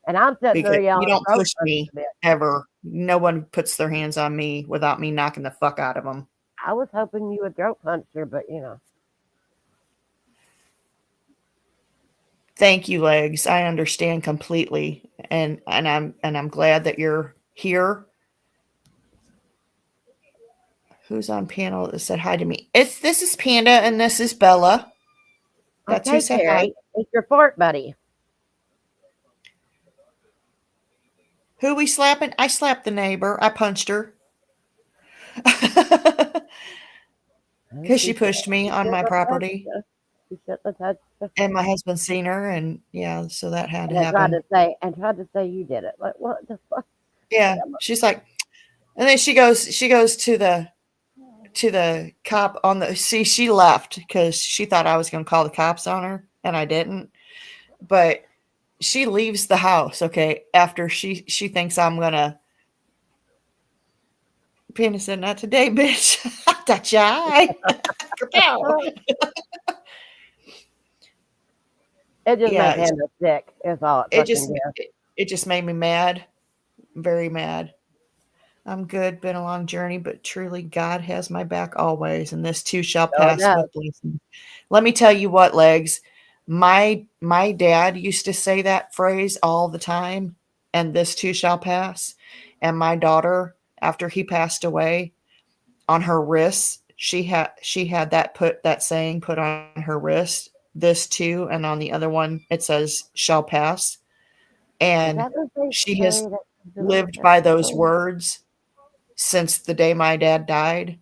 And I'm sitting because there you yelling, don't throat push punch me the bitch. ever. No one puts their hands on me without me knocking the fuck out of them. I was hoping you would throat punch her, but Thank you, Legs. I understand completely, and I'm glad that you're here. Who's on panel that said hi to me? This is Panda and this is Bella. That's who okay, said hi. Carrie, it's your fort buddy. Who we slapping? I slapped the neighbor. I punched her. Because she pushed me on my property. She shouldn't have touched her. And my husband's seen her, and yeah, so that had to And tried happen. to say you did it. Like, what the fuck? Yeah, she's like, and then she goes to the cop on the. See, she left because she thought I was going to call the cops on her, and I didn't. But she leaves the house, okay, after she thinks I'm gonna. Panda said, "Not today, bitch." That's eye. It just Yeah, made Panda sick. Is all it fucking did. it just made me mad, very mad. I'm good, been a long journey, but truly God has my back always, and this too shall Oh, it pass does. with blessing. Let me tell you what, Legs. My dad used to say that phrase all the time, and this too shall pass. And my daughter, after he passed away, on her wrists, she had that saying put on her wrist, this too, and on the other one it says shall pass. Is And that what they she say has that lived by those words since the day my dad died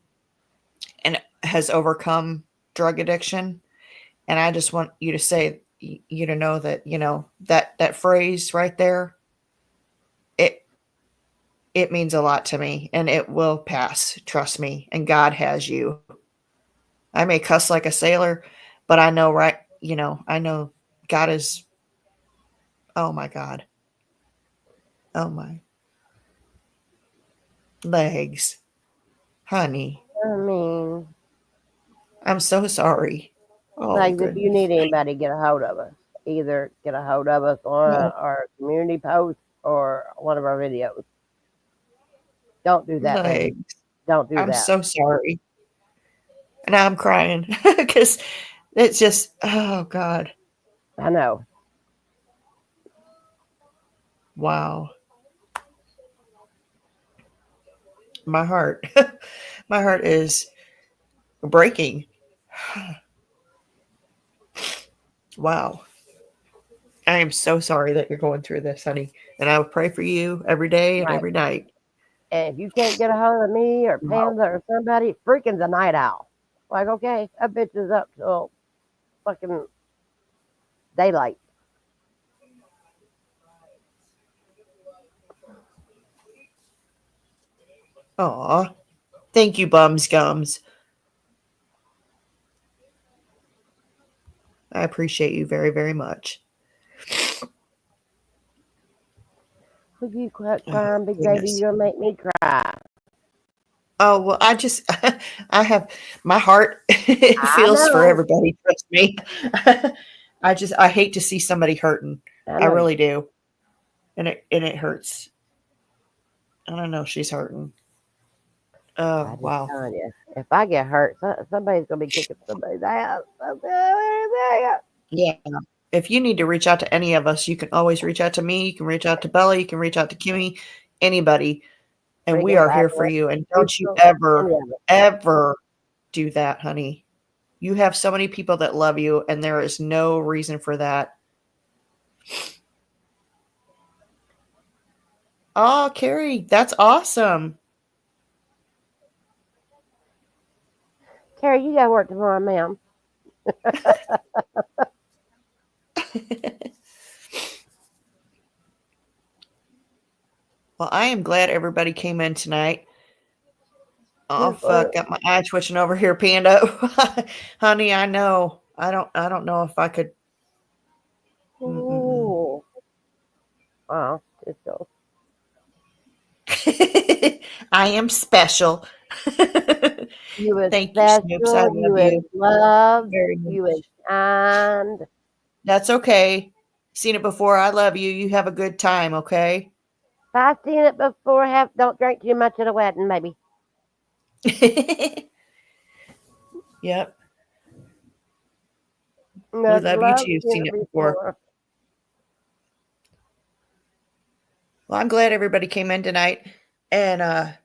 and has overcome drug addiction. And I just want you to say, you to know that, that phrase right there, it means a lot to me and it will pass. Trust me. And God has you. I may cuss like a sailor, but I know, right? I know God is, oh my God. Oh my Legs. Honey, I mean, I'm so sorry. Oh, like if goodness. you need anybody, get a hold of us. Either get a hold of us on our community post or one of our videos. Don't do that, baby. Legs. Don't do I'm that. so sorry. And I'm crying because it's just, oh God. I know. Wow. My heart, my heart is breaking. Wow. I am so sorry that you're going through this, honey. And I will pray for you every day and Right. every night. And if you can't get a hold of me or Panda or somebody, freaking the night owl. Like, okay, that bitch is up till fucking daylight. Aw. Thank you, Bums Gums. I appreciate you very, very much. Would you quit Oh, crying, big baby? goodness. You're gonna make me cry. Oh, well, I have, my heart it I feels for know. everybody. Trust me. I hate to see somebody hurting. I really do. And it hurts. I don't know. She's hurting. Oh, I'm just wow. telling you, if I get hurt, somebody's gonna be kicking somebody's ass. Yeah. if you need to reach out to any of us, you can always reach out to me. You can reach out to Bella. You can reach out to Kimmy, anybody. And we Freaking are here for fabulous. you. And don't you Any ever, of it. ever do that, honey. You have so many people that love you, and there is no reason for that. Oh, Carrie, that's awesome. Carrie, you gotta work tomorrow, ma'am. Well, I am glad everybody came in tonight. Oh Yes, fuck, got my eye twitching over here, Panda. Honey, I know. I don't know if I could. Ooh. Wow, it's so. I am special. You was Thank you, Snoops. I special. You love was you loved. very much. You was kind. That's okay. Seen it before. I love you. You have a good time, okay? If I've seen it before, don't drink too much at a wedding, baby. Yep. We love you too. You've seen it before. Well, I'm glad everybody came in tonight. And I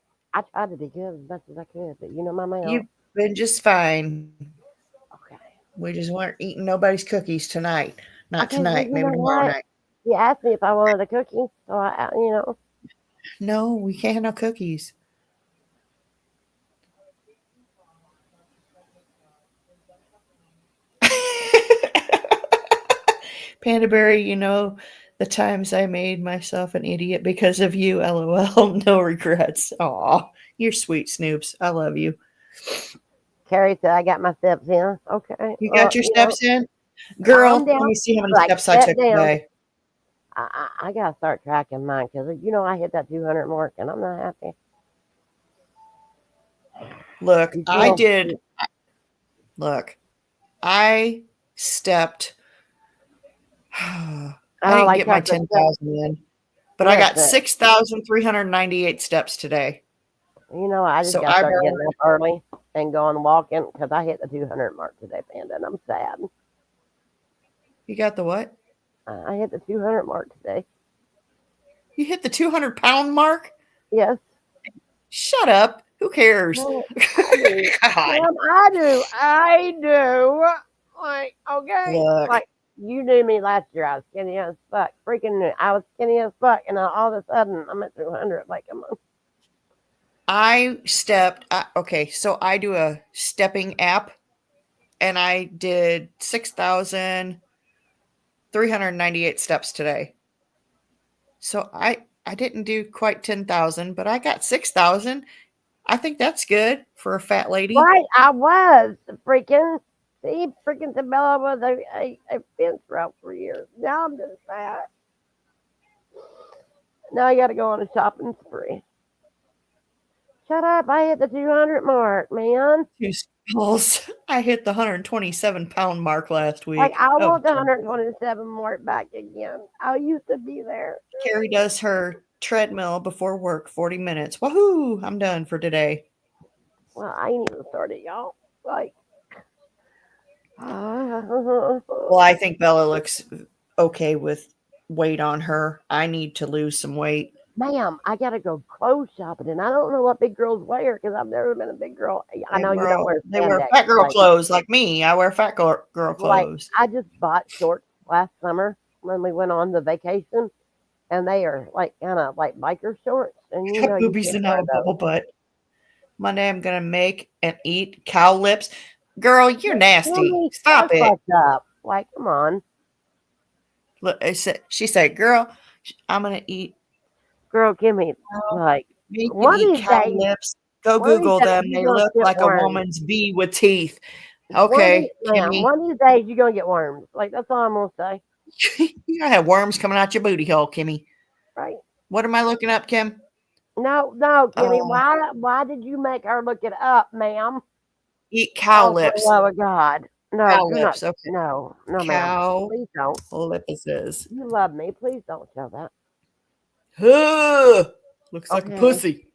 tried to be good as much as I could, but you know my mouth. you've been just fine. Okay. We just weren't eating nobody's cookies tonight. Not Okay, tonight, well, maybe you know tomorrow what? night. You asked me if I wanted a cookie, so I. No, we can't have no cookies. Pandaberry, you know the times I made myself an idiot because of you, LOL. No regrets. Aw, you're sweet, Snoops. I love you. Carrie said I got my steps in. Okay. You got your You know, steps in? Girl, calm let down. me see how many Like, steps I sit took down. today. I gotta start tracking mine because I hit that 200 mark and I'm not happy. Look, You I know, did. Look, I stepped. I didn't like get my chocolate 10,000 in, but I got Listen, 6,398 steps today. I just So gotta I start getting burned. up early and going walking because I hit the 200 mark today, Panda, and I'm sad. You got the what? I hit the 200 mark today. You hit the 200-pound mark? Yes. Shut up. Who cares? No, I do. God. Ma'am, I do. I do. Like, okay. Look, Like, you knew me last year. I was skinny as fuck. Freaking I was skinny as fuck. And all of a sudden, I'm at 200. Like, come on. I stepped. Okay, so I do a stepping app, and I did 6,398 steps today. So I didn't do quite 10,000, but I got 6,000. I think that's good for a fat lady. Right. I was. Freaking. See, freaking Sabella was a fence route for years. Now I'm just fat. Now I got to go on a shopping spree. Shut up. I hit the 200 mark, man. Two skulls. I hit the 127-pound mark last week. Like, I Oh, want the 127 mark back again. I used to be there. Carrie does her treadmill before work, 40 minutes. Woohoo! I'm done for today. Well, I ain't even started, y'all. Like, Well, I think Bella looks okay with weight on her. I need to lose some weight. ma'am, I gotta go clothes shopping, and I don't know what big girls wear because I've never been a big girl. I know you don't wear. They wear spandex, fat girl like, clothes like me. I wear fat girl like, clothes. I just bought shorts last summer when we went on the vacation, and they are like kind of like biker shorts, and you know Got you boobies can't and wear not a bubble those. butt. Monday I'm gonna make and eat cow lips. Girl, you're Tell nasty. me, Stop that's it. fucked up. Like, come on, Look, she said, "Girl, I'm gonna eat girl, give me like make one and of eat these cow days. lips." Go One of these Google days them. you They gonna look get like a worms. woman's bee with teeth. One of Okay, these, ma'am, Kimmy. one of these days you're gonna get worms. Like, that's all I'm gonna say. You gotta have worms coming out your booty hole, Kimmy. Right? What am I looking up, Kim? No, Kimmy. Why did you make her look it up, ma'am? Eat cow Oh, for lips. the love of God. No, Cow do lips. not. Okay. No, ma'am. Cow Please don't. lips. You love me. Please don't show that. Looks like a Okay. pussy.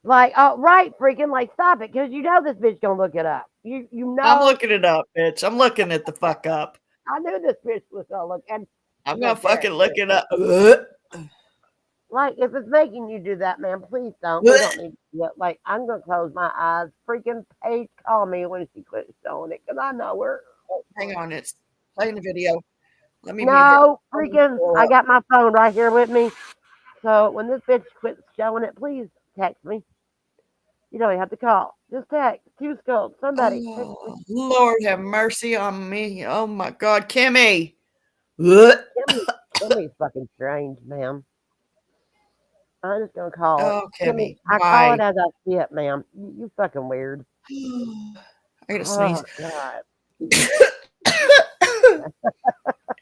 Like, oh, right, freaking, like, stop it, because you know this bitch gonna look it up. You know. I'm looking it up, bitch. I'm looking it the fuck up. I knew this bitch was gonna look. And I'm gonna look there. fucking look it up. Like, if it's making you do that, man, please don't. We don't need to do it. Like, I'm gonna close my eyes. Freaking Paige call me when she quits showing it, cause I know her. Hang on, it's playing the video. Let me mute No, it. freaking, I got my phone right here with me. So when this bitch quits showing it, please text me. You don't even have to call. Just text. Q Skulls. Somebody. Text me. Oh, Lord have mercy on me. Oh my God, Kimmy. Kimmy's fucking strange, ma'am. I'm just gonna call it. Oh, Kimmy. I call Why? it as I see it, ma'am. You fucking weird. I gotta sneeze. God.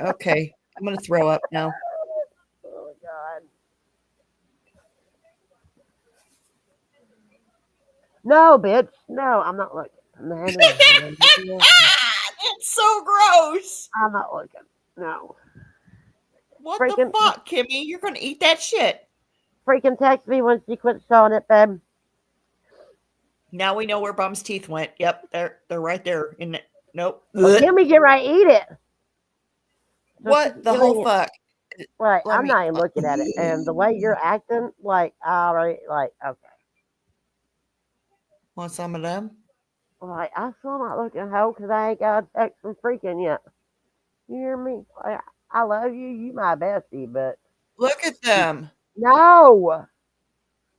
Okay, I'm gonna throw up now. Oh God. No, bitch. No, I'm not looking. No, It's so gross. I'm not looking. No. What Freaking- the fuck, Kimmy? You're gonna eat that shit. Freaking text me when she quits showing it, babe. Now we know where Bum's teeth went. Yep, they're right there. In it. Nope. Well, Kimmy, get right, eat it. What the whole fuck? Right, Let I'm me- not even looking at it, and the way you're acting, like, all right, like, okay. Want some of them? Like, I still not looking hoe because I ain't got a text from freaking yet. You hear me? Like, I love you. You my bestie, but Look at them. no.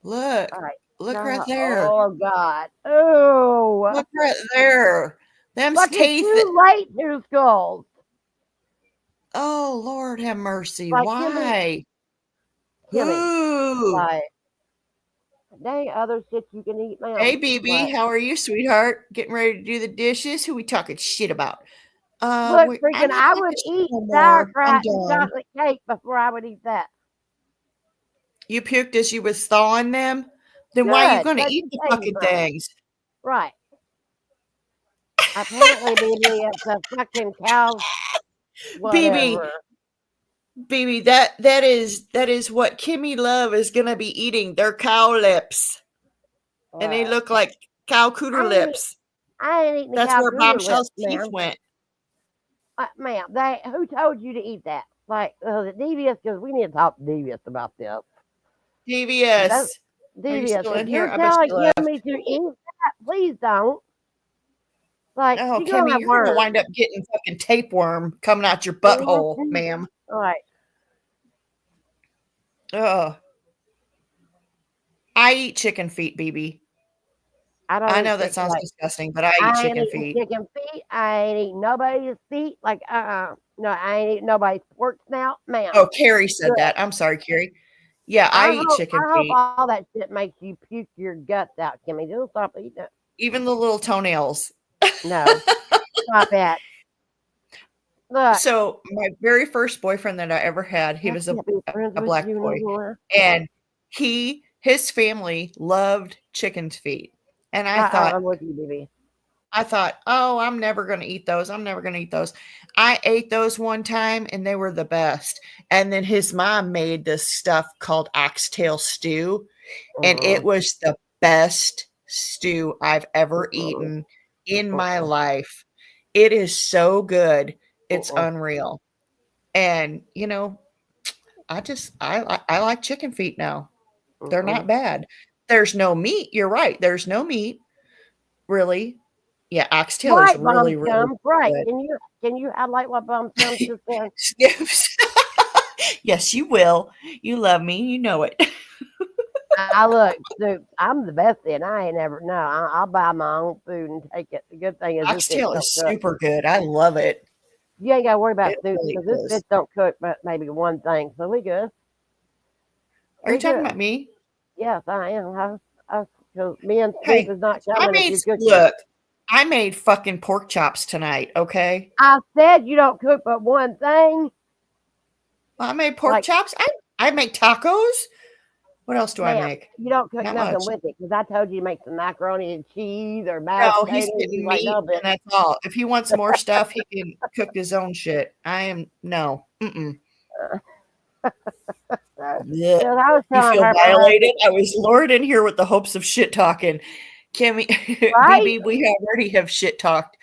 Look. All right. Look no. right there. Oh God. Oh. Look right there. Them's Fucking teeth. too late, Two Skulls. Oh, Lord have mercy. Like, Why? Kimmy, Ooh. like, dang other shit you can eat, man. Hey, BB, Like, how are you, sweetheart? Getting ready to do the dishes? Who we talking shit about? look, I'm freaking, not I doing would this eat no more. I'm sauerkraut and done. chocolate cake before I would eat that. You puked as you was thawing them? Then why are you Good. going to Let eat me the tell you fucking something. things? Right. Apparently, BB, it's a fucking cow. Whatever. BB, that is what Kimmy Love is going to be eating. They're cow lips. And they Right. look like cow cooter I ain't- lips. I ain't eating the That's cow where cooter Bombshell's lips, teeth ma'am. went. Ma'am, who told you to eat that? Like, the Devious, because we need to talk to Devious about this. DVS. Are you Devious, still if in here? you're I bet telling you left. Kimmy to eat that, please don't. Like, Oh, she's gonna Kimmy, have you're going to worms. wind up getting fucking tapeworm coming out your butthole, Mhm. ma'am. All right. Ugh. I eat chicken feet, BB. I don't I eat know that chicken, sounds like, disgusting, but I eat I ain't chicken eating feet. chicken feet. I ain't eating nobody's feet. Like, no, I ain't eating nobody's pork snout, ma'am. Oh, Carrie said Good. that. I'm sorry, Carrie. Yeah, I eat chicken I hope feet. all that shit makes you puke your guts out, Kimmy. Don't stop eating it. Even the little toenails. No, stop that. Look, So my very first boyfriend that I ever had, he I was a can't be friends with black you boy. no more. And his family loved chicken's feet. And I I'm with you, baby. thought, oh, I'm never going to eat those. I'm never going to eat those. I ate those one time and they were the best. And then his mom made this stuff called oxtail stew. And it was the best stew I've ever eaten in my life. It is so good. It's unreal. And, you know, I like chicken feet now. They're not bad. There's no meat. You're right. There's no meat. Really. Yeah, oxtail is Right, really, Bum really Chums. Right. good. Can you highlight what Bum Chums just said? Yes, you will. You love me. You know it. I look, dude, I'm the bestie, and I ain't ever. No, I'll buy my own food and take it. The good thing is this bitch Oxtail don't is cook. super good. I love it. You ain't got to worry about It food really because this is. bitch don't cook, but maybe one thing. So we good. Are you We talking good. about me? Yes, I am. Because me and Hey, Snoop is not I coming if made you cook. look. I made fucking pork chops tonight. Okay, I said you don't cook but one thing. I made pork Like- chops. I make tacos. What else do I Ma'am, make? You don't cook Not nothing much. with it because I told you to make some macaroni and cheese or mashed No, he's potatoes. getting He's like, meat, no, and bitch. that's all. If he wants more stuff, he can cook his own shit. I am no. Mm-mm. Yeah. Because I was You telling feel her, violated? I was lured in here with the hopes of shit talking. Kimmy, Right? BB, we already have shit talked.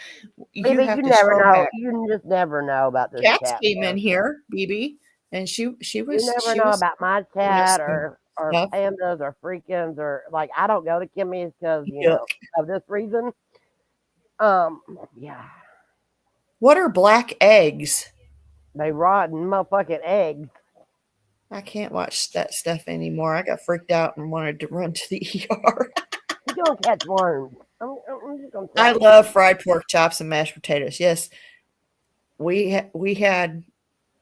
you Maybe have you to never scroll know. back. You just never know about this Cats cat. came Man. in here, BB, and she You was never know about my doing us cat some or stuff. pandas or freakins or like I don't go to Kimmy's because Yuck. of this reason. Yeah, What are black eggs? they rotten motherfucking eggs. I can't watch that stuff anymore. I got freaked out and wanted to run to the ER. You gonna catch worms. I'm just gonna I tell you. love fried pork chops and mashed potatoes. Yes, we had.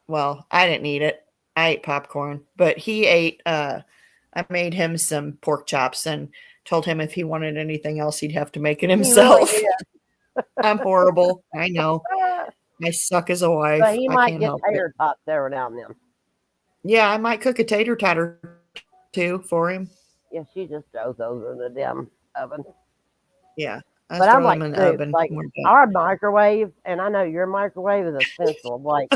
Well, I didn't eat it. I ate popcorn, but he ate. I made him some pork chops and told him if he wanted anything else, he'd have to make it He really himself. did. I'm horrible. I know. I suck as a wife. But he I might can't get help it. tater tots every now and then. Yeah, I might cook a tater tot or two for him. Yeah, she just throws those in the damn oven. Yeah, I But I'm throw like, them in the dude, oven. like when we're done. our microwave, and I know your microwave is essential. Like,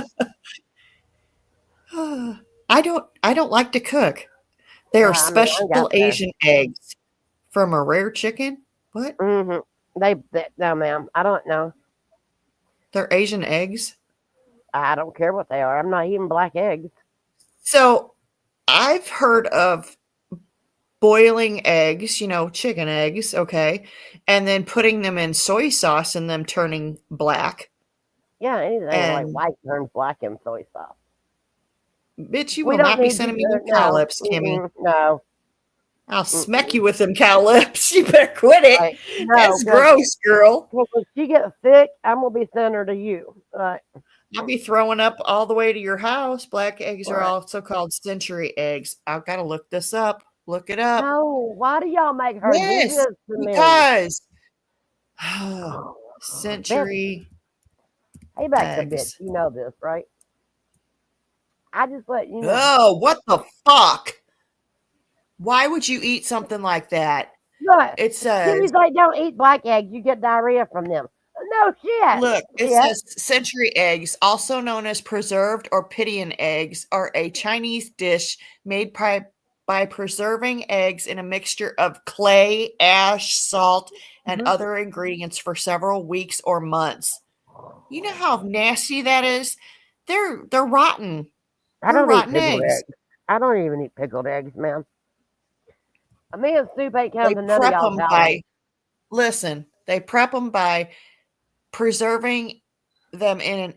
I don't like to cook. They are I special got that. Asian eggs from a rare chicken. What? They no, ma'am. I don't know. They're Asian eggs. I don't care what they are. I'm not eating black eggs. So I've heard of boiling eggs, chicken eggs, okay, and then putting them in soy sauce and them turning black. Yeah, anything like And white turns black in soy sauce. bitch, you We will don't not be need sending me to- them cow lips, Kimmy. No. I'll smack you with them cow lips. You better quit it. Like, no, That's gross, girl. When she gets sick, I'm gonna be sending her to you. I'll be throwing up all the way to your house. Black eggs are Right. also called century eggs. I've got to look this up. Look it up. No, why do y'all make her do Yes, this to me? because Oh, century hey, back to eggs. bitch. You know this, right? I just let you know. Oh, what the fuck? Why would you eat something like that? Look, It says, Kimmy's like, don't eat black eggs. You get diarrhea from them. No shit. look, it Yeah. says century eggs, also known as preserved or pigeon eggs, are a Chinese dish made by preserving eggs in a mixture of clay, ash, salt, and Mhm. other ingredients for several weeks or months. You know how nasty that is? They're rotten. I don't They're eat rotten pickled eggs. eggs. I don't even eat pickled eggs, man. Me and soup ain't They coming to none of prep y'all's them houses. they prep them by preserving them in a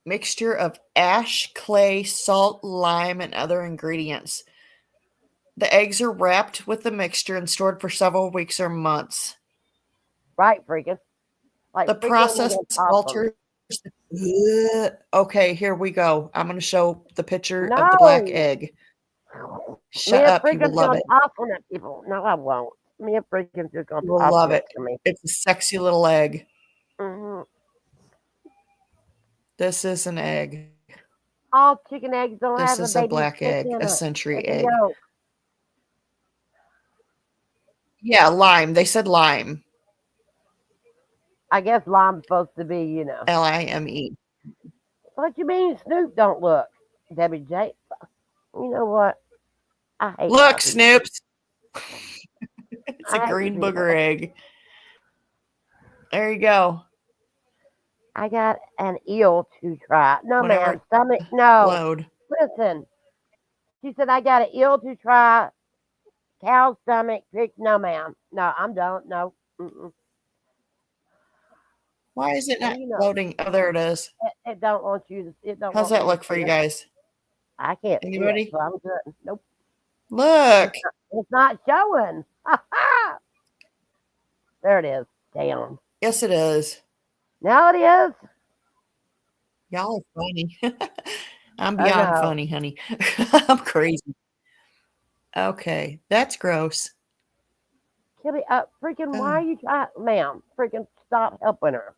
mixture of ash, clay, salt, lime, and other ingredients. The eggs are wrapped with the mixture and stored for several weeks or months. Right, freaking. Like The freaking process little possum. alters. Ugh. Okay, here we go. I'm going to show the picture of the black No. egg. Me Shut and up. You will freaking love gonna it. toss on at people. No, I won't. Me and freaking just gonna You will toss love on it. to me. It's a sexy little egg. Mm-hmm. This is an egg. All chicken eggs don't This have is a a baby black stick egg, in a it. century It's a egg. yolk. Yeah, lime. They said lime. I guess lime's supposed to be, Lime. What you mean Snoop don't look? Debbie J. You know what? I hate Look, white people. Snoops. It's I a hate green people. booger egg. There you go. I got an eel to try. No, Whenever ma'am. Stomach. No. Load. Listen. She said, I got an eel to try. Cow stomach. Pig. No, ma'am. No, I'm done. No. Mm-mm. Why is it not You know. loading? Oh, there it is. It don't want you to. It don't How's want that me look to for see you it. guys? I can't see Anybody? it, so I'm good. Nope. Look. It's not showing. There it is. Damn. Yes, it is. Now it is. Y'all are funny. I'm I beyond know. funny, honey. I'm crazy. Okay, that's gross. Kitty, freaking, why are you trying? Ma'am, freaking stop helping her.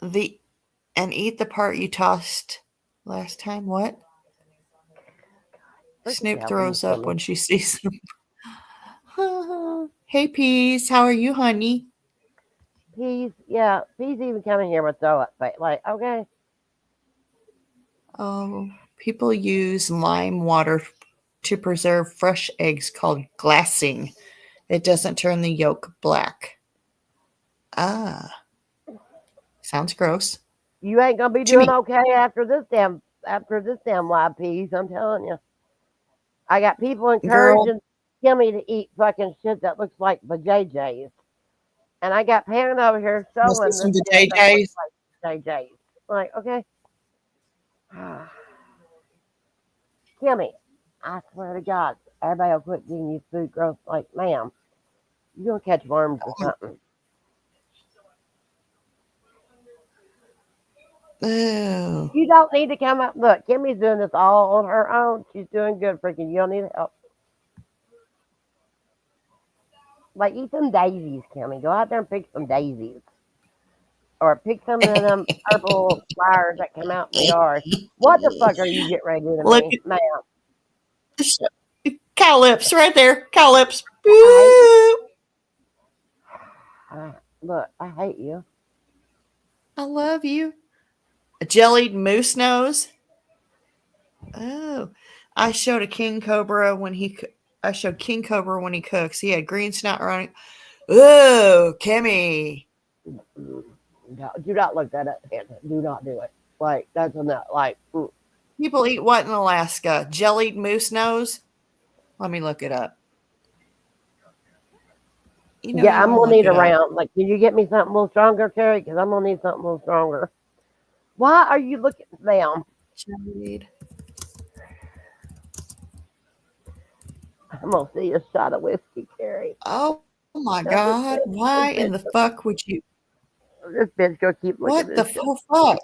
And eat the part you tossed last time. What? Freaking Snoop help throws me, up Kimmy. when she sees them. Hey, Peas, how are you, honey? Peas even coming here with throw up. Like, okay. Oh, people use lime water to preserve fresh eggs called glassing. It doesn't turn the yolk black. Ah, sounds gross. You ain't gonna be Jimmy. doing okay after this damn live piece. I'm telling you. I got people encouraging Kimmy to eat fucking shit that looks like vajayjays. And I got Pam over here Must be showing some this JJs. that looks like JJ's. Like, okay. Kimmy, I swear to God, everybody will quit giving you food growth. Like, ma'am, you're gonna catch worms or something. Oh, You don't need to come up. Look, Kimmy's doing this all on her own. She's doing good, freaking. You don't need help. Like, eat some daisies, Kimmy. Go out there and pick some daisies. Or pick some of them purple flowers that come out in the yard. What the fuck are you getting ready to do to Look me, ma'am? cow lips right there. Cow lips. Look, I hate you. I love you. A jellied moose nose. Oh, I showed a king cobra when he. I showed king cobra when he cooks. He had green snout running. Oh, Kimmy. No, do not look that up, Santa. Do not do it. Like, that's enough. Like, People eat what in Alaska? Jellied moose nose? Let me look it up. You know yeah, you I'm wanna gonna look need it a up. round. Like, can you get me something a little stronger, Terry? Because I'm gonna need something a little stronger. Why are you looking down? Jellied. I'm gonna see a shot of whiskey, Terry. Oh my God. Why in the fuck would you? This bitch gonna keep looking What at the this shit. fuck?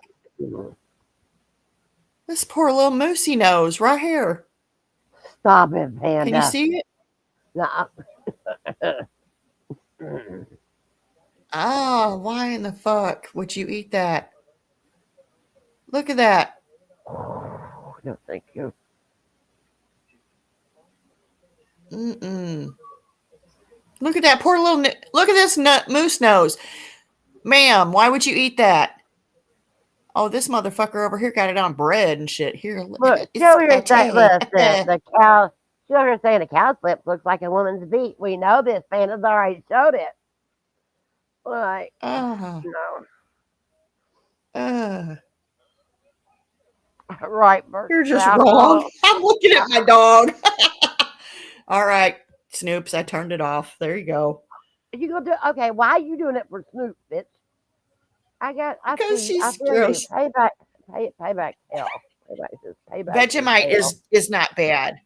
This poor little moosey nose right here. Stop it, Panda. Can you see it? Nah. Ah, why in the fuck would you eat that? Look at that. No, thank you. Mm-mm. Look at that poor little. Look at this moose nose, ma'am. Why would you eat that? Oh, this motherfucker over here got it on bread and shit. Here, Look, it's she over here saying, pate. listen, the cow. She over here saying the cow's lip looks like a woman's beak. We know this. Panda's already showed it. Like, Ah, no. ah. Right, Bert. You're just Trout. wrong. I'm looking at my dog. All right, Snoops, I turned it off. There you go. You gonna do okay? Why are you doing it for Snoop, bitch? I Because see. I she's feel you. gross. Payback. Payback. Hell. Payback. Vegemite hell. is not bad.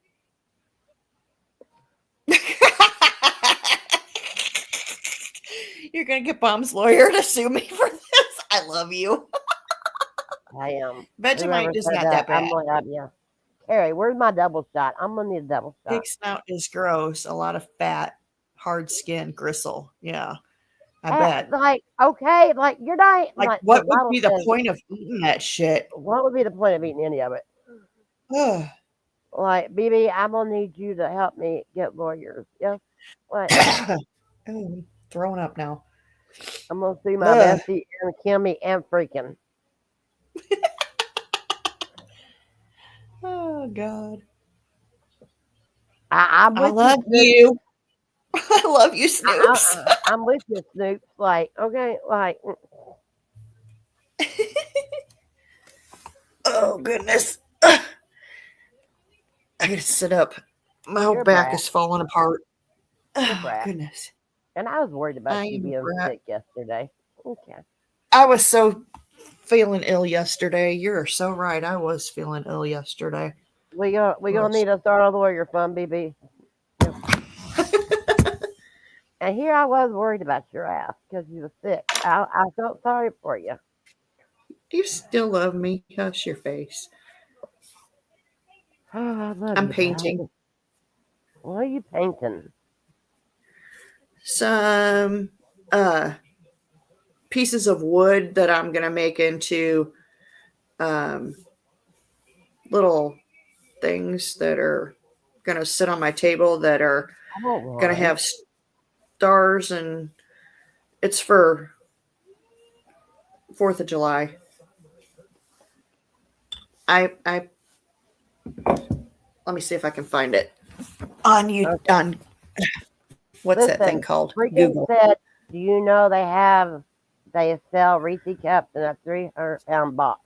You're gonna get Mom's lawyer to sue me for this. I love you. I am. Vegemite is not that I'm bad. gonna have you. Carrie, where's my double shot? I'm gonna need a double shot. Pig snout is gross. A lot of fat, hard skin, gristle. Yeah, I bet. Like, okay, like you're not Like, the what would Bible be the says- point of eating that shit? What would be the point of eating any of it? Ugh. Like, BB, I'm gonna need you to help me get lawyers. Yes. Like, Oh, I'm throwing up now. I'm gonna see my Ugh. bestie and Kimmy and freaking. Oh God. I'm I with love you. you. I love you, Snoops. I'm with you, Snoop. Like, okay, like. Oh goodness. I gotta sit up. My whole You're a back brat. is falling apart. You're a Oh brat. goodness. And I was worried about I you am a being brat. sick yesterday. Okay. I was so feeling ill yesterday. You're so right. I was feeling ill yesterday. We gonna Gross. need to start a lawyer fund, BB. And here I was worried about your ass because you were sick. I felt sorry for you. You still love me. Hush your face. Oh, I love I'm you, painting. Dad. What are you painting? Some pieces of wood that I'm gonna make into little things that are gonna sit on my table that are gonna have stars, and it's for 4th of July. I let me see if I can find it on you Okay. on what's that Listen, thing called? Freaking Google. said Do you know they sell Reese cups in a 300-pound box?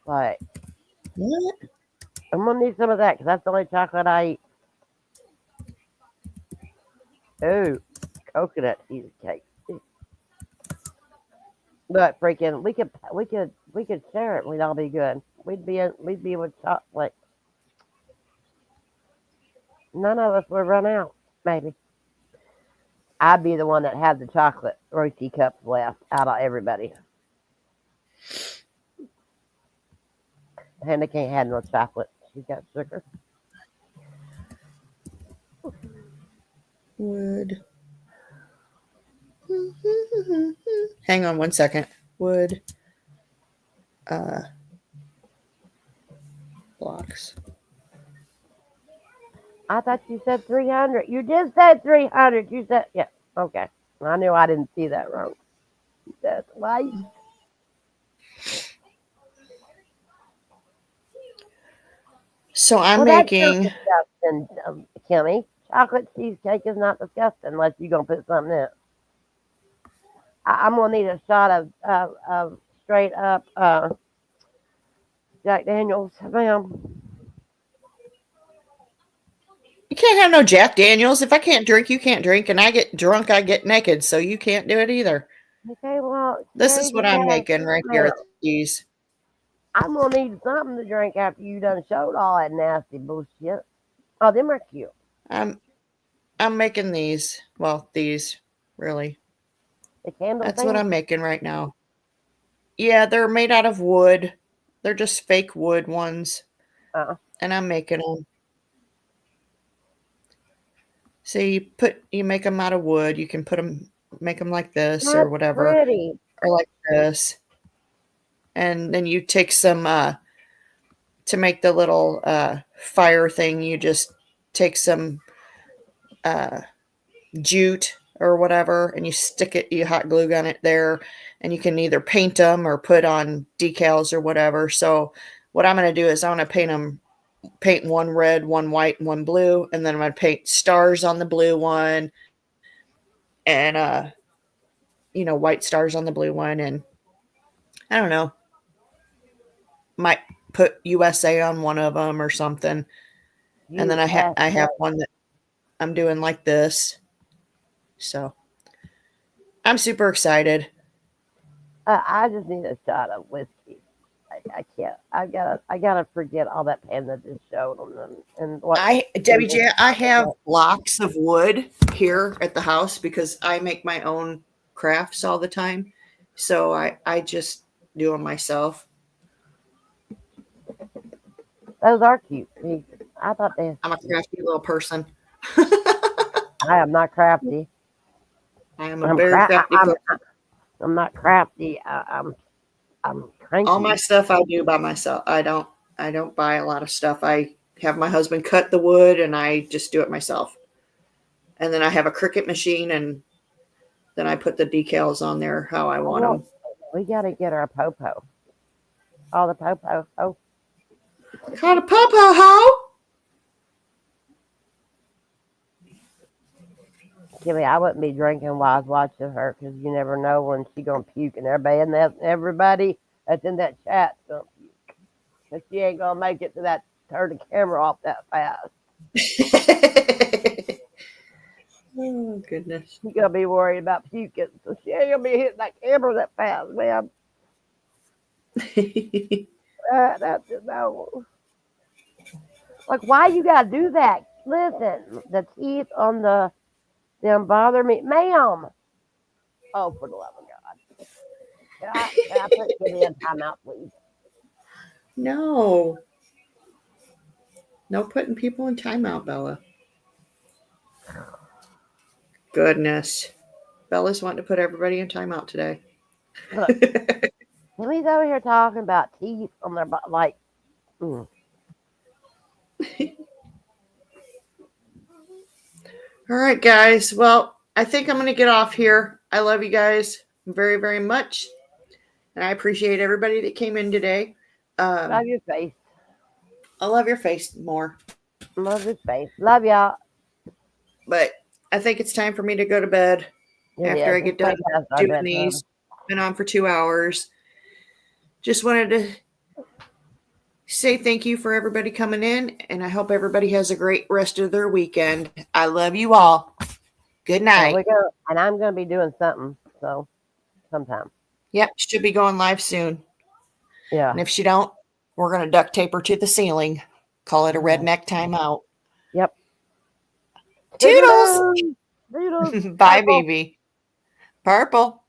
Like, What? I'm gonna need some of that because that's the only chocolate I eat. Ooh, coconut cheesecake. But freaking, we could share it. We'd all be good. We'd be with chocolate. None of us would run out. Maybe I'd be the one that had the chocolate Reese cups left out of everybody. Hannah can't have no chocolate. She's got sugar. Wood. Hang on one second. Wood. Blocks. I thought you said 300. You just said 300. You said, yeah. Okay. I knew I didn't see that wrong. That's right. So I'm Well, that's making. not disgusting, Kimmy. Chocolate cheesecake is not disgusting unless you're going to put something in it. I'm going to need a shot of straight up Jack Daniels, ma'am. You can't have no Jack Daniels. If I can't drink, you can't drink. And I get drunk, I get naked. So you can't do it either. Okay, well, This is what I'm making right here at these. I'm going to need something to drink after you done showed all that nasty bullshit. Oh, them are cute. I'm making these. Well, these, really. The candle That's thing? what I'm making right now. Yeah, they're made out of wood. They're just fake wood ones. And I'm making them. So you make them out of wood. You can make them like this or That's whatever. pretty. Or like this. And then you take some, to make the little fire thing, you just take some jute or whatever, and you stick it, you hot glue gun it there, and you can either paint them or put on decals or whatever. So what I'm going to do is I'm going to paint one red, one white, and one blue, and then I'm going to paint stars on the blue one, and white stars on the blue one, and I don't know, might put USA on one of them or something. And then I have one that I'm doing like this. So I'm super excited. I just need a shot of whiskey. I can't. I gotta forget all that Panda just showed them and what. Debbie J, I have blocks of wood here at the house because I make my own crafts all the time. So I just do them myself. Those are cute. I thought they. I'm a crafty little person. I am not crafty. I am a very crafty person. I'm not crafty. I'm cranky. All my stuff I do by myself. I don't buy a lot of stuff. I have my husband cut the wood and I just do it myself. And then I have a Cricut machine and then I put the decals on there how I want them. We got to get our popo. All the popo. Oh. Called a popo hoe? Kimmy, I wouldn't be drinking while I was watching her because you never know when she's going to puke. And everybody that's in that chat going to puke. But she ain't going to make it to that, turn the camera off that fast. Oh, goodness. She's going to be worried about puking. So she ain't going to be hitting that camera that fast, man. That's just no. Like, why you got to do that? Listen, the teeth on them bother me. Ma'am. Oh, for the love of God. Can I put Kimmy in timeout, please? No. No putting people in timeout, Bella. Goodness. Bella's wanting to put everybody in timeout today. Look, Kimmy's over here talking about teeth on their butt. Like, All right, guys. Well, I think I'm going to get off here. I love you guys very, very much. And I appreciate everybody that came in today. love your face. I love your face more. Love your face. Love y'all. But I think it's time for me to go to bed. after I get done I bet doing so. these. Been on for 2 hours. Just wanted to say thank you for everybody coming in, and I hope everybody has a great rest of their weekend. I love you all. Good There night. we go. And I'm going to be doing something. So, sometime. Yep, should be going live soon. Yeah. And if she don't, we're going to duct tape her to the ceiling. Call it a redneck timeout. Yep. Toodles. Toodles. Bye, Purple. baby. Purple.